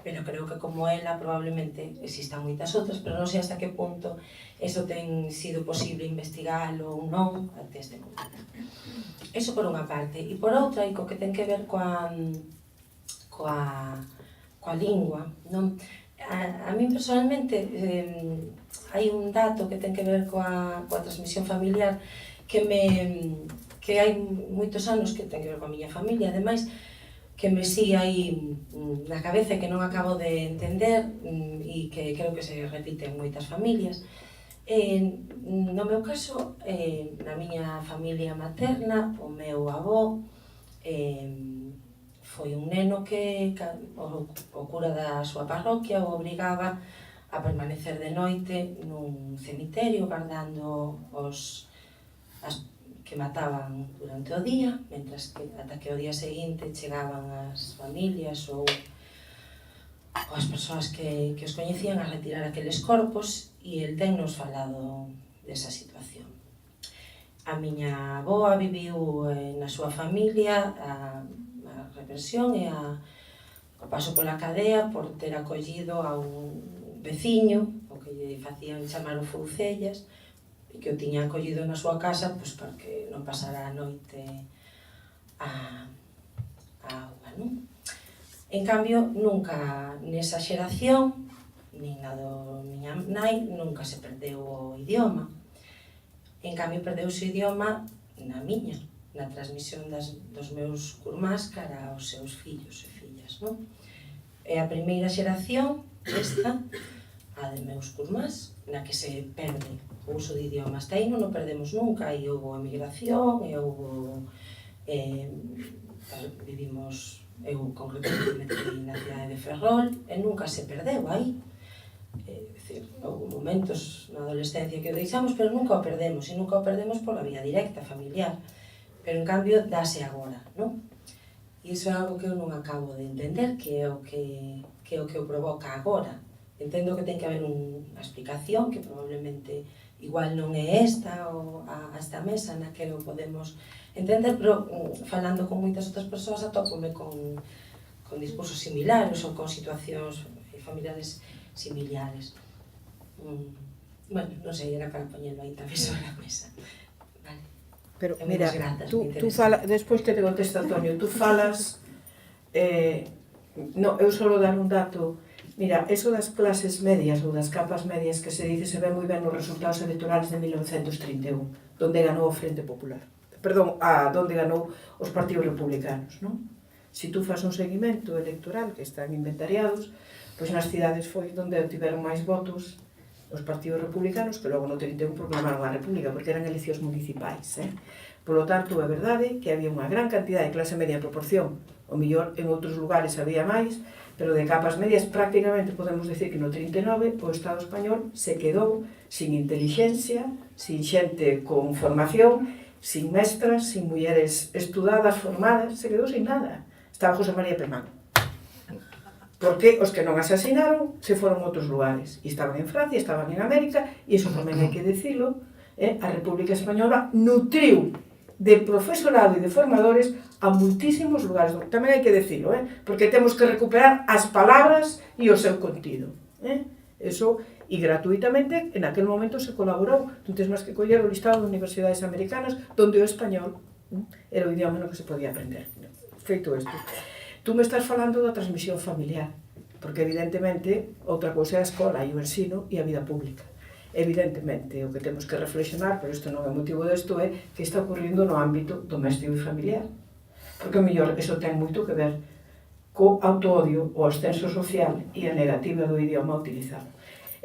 pero creo que como ela probablemente existan moitas outras, pero non sei hasta que punto eso ten sido posible investigalo ou non até este momento. Eso por unha parte. E por outra, e co que ten que ver coa lingua, non? A min personalmente hai un dato que ten que ver coa transmisión familiar que hai moitos anos que ten que ver coa miña familia, ademais, que me sigue aí na cabeza e que non acabo de entender e que creo que se repite en moitas familias. No meu caso, na miña familia materna, o meu avó foi un neno que o cura da súa parroquia o obrigaba a permanecer de noite nun cemiterio guardando as que mataban durante o día, mentras que ata que o día seguinte chegaban as familias ou as persoas que os coñecían a retirar aqueles corpos, e el tennos falado desa situación. A miña avoa viviu na súa familia a represión e o paso pola cadea por ter acollido a un veciño, o que lle facían chamar o Foucellas, e que o tiña acollido na súa casa pois porque non pasara a noite a auga, non? En cambio, nunca nesa xeración, nin na do miña nai, nunca se perdeu o idioma. En cambio, perdeuse o idioma na miña, na transmisión dos meus curmás cara aos seus fillos e fillas, non? É a primeira xeración, esta, a de meus curmás, na que se perde o uso de idioma. Hasta aí non o perdemos nunca, e houve emigración, e houve... vivimos... Eu, concretamente, metí na cidade de Ferrol, e nunca se perdeu aí. É dicir, houve momentos na adolescencia que o deixamos, pero nunca o perdemos, e nunca o perdemos pola vía directa, familiar. Pero, en cambio, dáse agora, non? E iso é algo que eu non acabo de entender, que é o que o provoca agora. Entendo que ten que haber unha explicación, que probablemente igual non é esta, ou a esta mesa na que o podemos entender, pero falando con moitas outras persoas atópome con discursos similares ou con situacións familiares similares. Bueno, non sei, era para poñerlo aí tamén sobre a mesa. Vale. Pero, mira, tú falas, despois que te contesta Antonio, tú falas, no, eu solo dar un dato. Mira, eso das clases medias ou das capas medias que se dice se ve moi ben nos resultados electorales de 1931, donde ganou o Frente Popular. Perdón, donde ganou os partidos republicanos, non? Se tú fas un seguimento electoral, que están inventariados, pois nas cidades foi onde tiveron máis votos os partidos republicanos, que logo no 31 proclamaron a República, porque eran eleccións municipais. Por lo tanto, é verdade que había unha gran cantidad de clase media en proporción, o mellor en outros lugares había máis, pero de capas medias prácticamente podemos decir que no 39 o Estado español se quedou sin intelixencia, sin xente con formación, sin mestras, sin mulleres estudadas, formadas, se quedou sin nada. Estaba José María Pemán. Porque os que non asasinaron se foron a outros lugares. E estaban en Francia, estaban en América, e iso tamén hai que dicilo, a República Española nutriu de profesorado e de formadores a muitísimos lugares. Tamén hai que dicilo, porque temos que recuperar as palabras e o seu contido. Eso, e gratuitamente, en aquel momento se colaborou. Non tens máis que coller o listado de universidades americanas donde o español era o idioma no que se podía aprender. Feito isto. Tú me estás falando da transmisión familiar, porque evidentemente outra cousa é a escola e o ensino e a vida pública. Evidentemente, o que temos que reflexionar, pero isto non é motivo desto, é que está ocurrindo no ámbito doméstico e familiar. Porque, mellor, iso ten moito que ver co autoodio, o ascenso social e a negativa do idioma utilizado.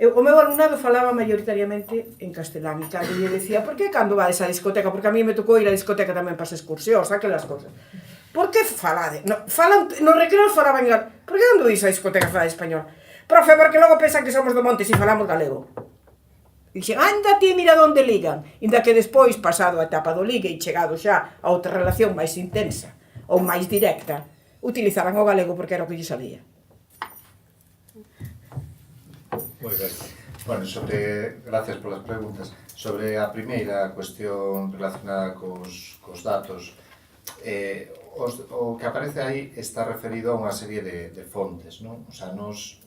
O meu alumnado falaba maioritariamente en castelán e cando lle decía, por que cando vades á discoteca? Porque a mí me tocou ir á discoteca tamén para as excursións, aquelas cosas. Por que falade? No recreo falaban en galego. Por que cando dis á discoteca falade español? Profe, porque logo pensan que somos do monte se falamos galego. Dixen, anda ti, mira onde ligan. Inda que despois, pasado a etapa do ligue e chegado xa a outra relación máis intensa ou máis directa, utilizaban o galego porque era o que lle salía. Moi ben. Bueno, gracias polas preguntas. Sobre a primeira cuestión relacionada cos datos, o que aparece aí está referido a unha serie de fontes, non? O sea, nos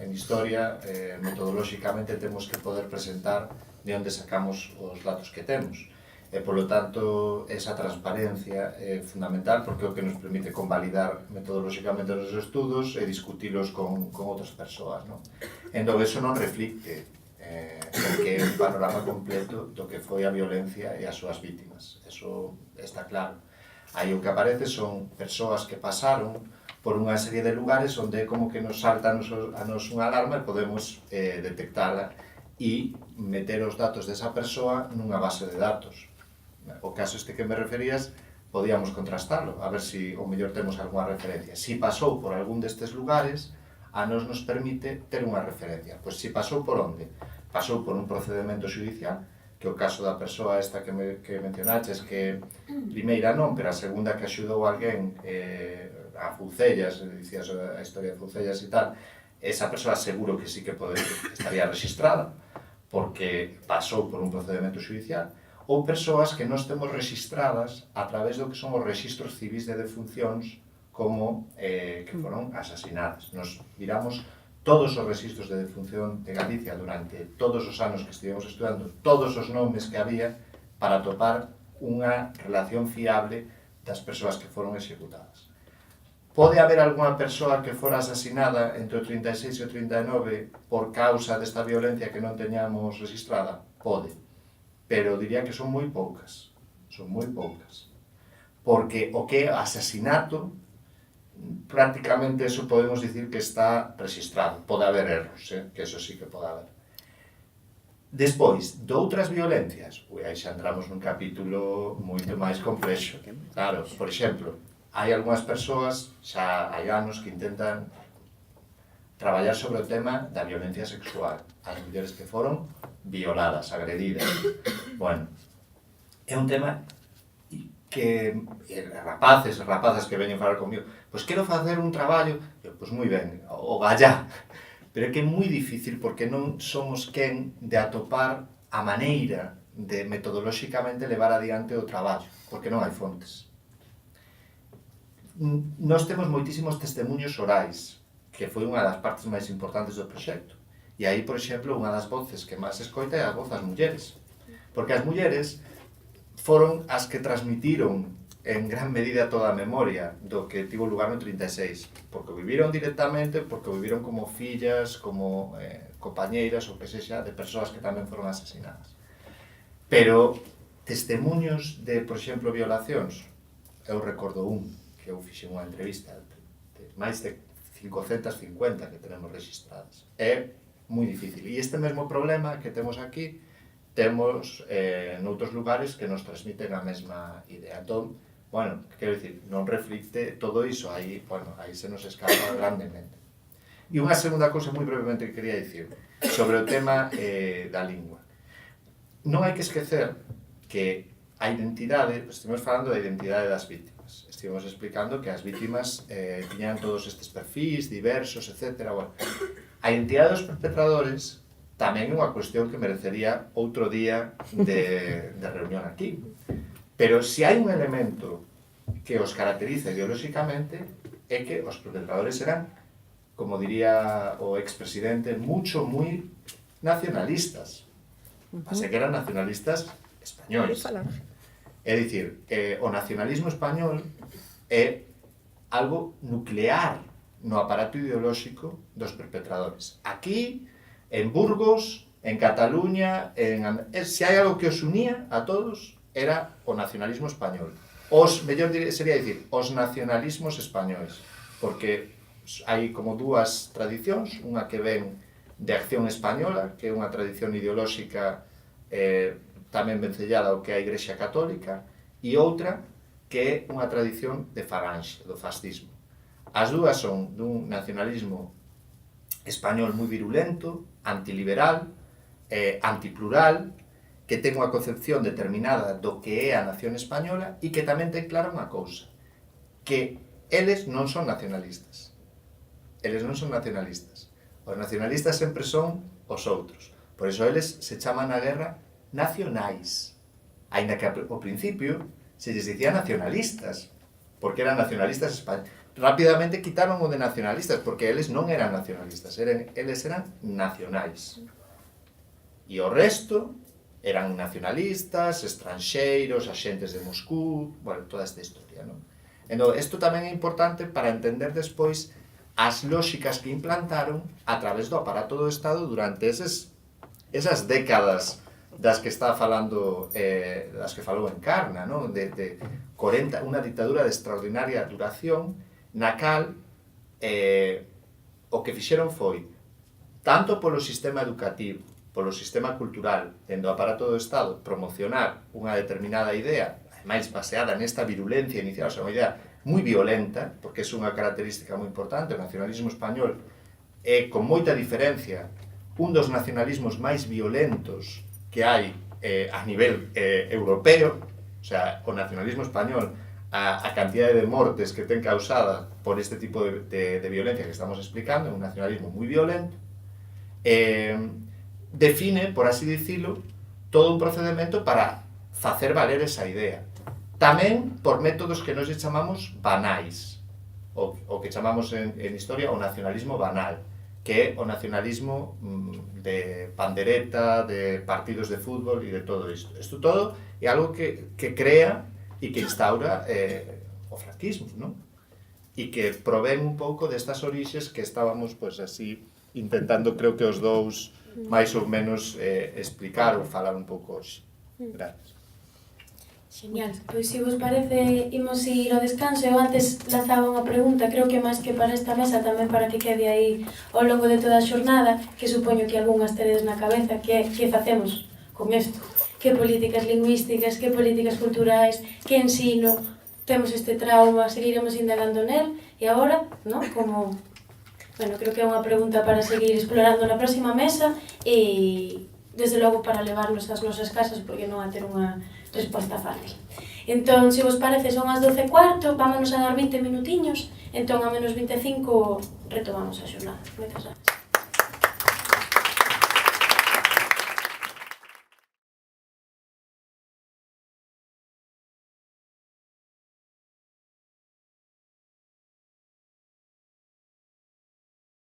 en historia, metodolóxicamente, temos que poder presentar de onde sacamos os datos que temos. E, polo tanto, esa transparencia é fundamental porque é o que nos permite convalidar metodolóxicamente os estudos e discutilos con outras persoas, non? Entón, eso non reflicte que é un panorama completo do que foi a violencia e as súas vítimas. Eso está claro. Aí o que aparece son persoas que pasaron por unha serie de lugares onde é como que nos salta a nos unha alarma e podemos detectala e meter os datos desa persoa nunha base de datos. O caso este que me referías, podíamos contrastalo, a ver se o mellor temos algunha referencia. Si pasou por algún destes lugares, a nos permite ter unha referencia. Pois si pasou por onde? Pasou por un procedimento judicial, que o caso da persoa esta que mencionaches, que primeira non, pero a segunda que axudou alguén a Foucellas, dicías a historia de Foucellas e tal, esa persoa seguro que sí que estaría registrada, porque pasou por un procedimento judicial, ou persoas que nós temos registradas a través do que son os registros civis de defuncións como que foron asasinadas. Nos viramos todos os registros de defunción de Galicia durante todos os anos que estivemos estudando, todos os nomes que había para atopar unha relación fiable das persoas que foron executadas. Pode haber algunha persoa que fora asesinada entre o 36 e o 39 por causa desta violencia que non teñamos registrada? Pode, pero diría que son moi poucas, porque o que é asesinato, prácticamente eso podemos dicir que está registrado. Pode haber erros, que eso sí que pode haber. Despois, de outras violencias, aí xa entramos nun capítulo moito máis complexo. Claro, por exemplo, hai algunhas persoas, xa hai anos, que intentan traballar sobre o tema da violencia sexual. As mulleres que foron violadas, agredidas. Bueno, é un tema que rapazas que veñen falar comigo, pois quero facer un traballo, pois moi ben, o vaya, pero é que é moi difícil porque non somos quen de atopar a maneira de metodolóxicamente levar adiante o traballo, porque non hai fontes. Nós temos moitísimos testemunhos orais, que foi unha das partes máis importantes do proxecto. E aí, por exemplo, unha das voces que máis escoita é a voz das mulleres. Porque as mulleres foron as que transmitiron en gran medida toda a memoria do que tivo lugar no 36, porque o viviron directamente, porque o viviron como fillas, como compañeiras ou que sexa de persoas que tamén foron asesinadas. Pero testemunhos de, por exemplo, violacións, eu recordo que eu fixe unha entrevista de máis de 550 que tenemos registradas. É moi difícil. E este mesmo problema que temos aquí temos noutros lugares que nos transmiten a mesma idea. Entón, bueno, quero dicir, non reflicte todo iso, aí se nos escapa grandemente. E unha segunda cousa moi brevemente que quería dicir sobre o tema da lingua. Non hai que esquecer que a identidade, estivemos falando da identidade das vítimas, estivemos explicando que as vítimas tiñan todos estes perfis diversos, etc. Bueno, a identidade dos perpetradores tamén é unha cuestión que merecería outro día de reunión aquí. Pero se hai un elemento que os caracteriza ideolóxicamente é que os perpetradores eran, como diría o expresidente, moi nacionalistas. Así que eran nacionalistas españoles. É dicir, o nacionalismo español é algo nuclear no aparato ideolóxico dos perpetradores. Aquí, en Burgos, en Cataluña, se hai algo que os unía a todos, era o nacionalismo español. Mellor sería dicir, os nacionalismos españois, porque hai como dúas tradicións, unha que ven de Acción Española, que é unha tradición ideolóxica tamén vencellada ao que é a Igrexa Católica, e outra que é unha tradición de Falange, do fascismo. As dúas son dun nacionalismo español moi virulento, antiliberal, antiplural, que ten unha concepción determinada do que é a nación española e que tamén ten clara unha cousa, que eles non son nacionalistas. Eles non son nacionalistas. Os nacionalistas sempre son os outros. Por iso eles se chaman a guerra nacionais. Ainda que ao principio se lles dicía nacionalistas, porque eran nacionalistas españoles. Rápidamente quitaron o de nacionalistas, porque eles non eran nacionalistas, eles eran nacionais. E o resto eran nacionalistas, estranxeiros, axentes de Moscú, bueno, toda esta historia, non? Entón, isto tamén é importante para entender despois as lóxicas que implantaron a través do aparato do Estado durante esas décadas das que está falando, das que falou Encarna, non? De 40, unha ditadura de extraordinaria duración, na cal o que fixeron foi, tanto polo sistema educativo, polo sistema cultural, dentro do aparato do Estado, promocionar unha determinada idea, ademais baseada nesta virulencia inicial, o sea, unha idea moi violenta, porque é unha característica moi importante, o nacionalismo español é, con moita diferencia, un dos nacionalismos máis violentos que hai a nivel europeo, o sea, o nacionalismo español, a cantidade de mortes que ten causada por este tipo de violencia que estamos explicando, un nacionalismo moi violento, define, por así dicilo, todo un procedimento para facer valer esa idea. Tamén por métodos que nos chamamos banais, o que chamamos en historia o nacionalismo banal, que é o nacionalismo de pandereta, de partidos de fútbol e de todo isto. Isto todo é algo que crea e que instaura o franquismo, non? E que provén un pouco destas orixes que estábamos, pois, así, intentando, creo que os dous, máis ou menos, explicar ou falar un pouco hoxe. Gracias. Genial, pois se vos parece imos ir ao descanso. Eu antes lanzaba unha pregunta, creo que máis que para esta mesa tamén para que quede aí ao longo de toda a xornada, que supoño que algunhas teredes na cabeza, que facemos con isto? Que políticas lingüísticas, que políticas culturais, que ensino, temos este trauma, seguiremos indagando nel, e agora, non? Como... Bueno, creo que é unha pregunta para seguir explorando na próxima mesa e, desde logo, para levarnos ás nosas casas, porque non a ter unha resposta fácil. Entón, se vos parece, son as 12:15, vámonos a dar 20 minutiños, entón a menos 25 retomamos a xornada. Moitas gracias.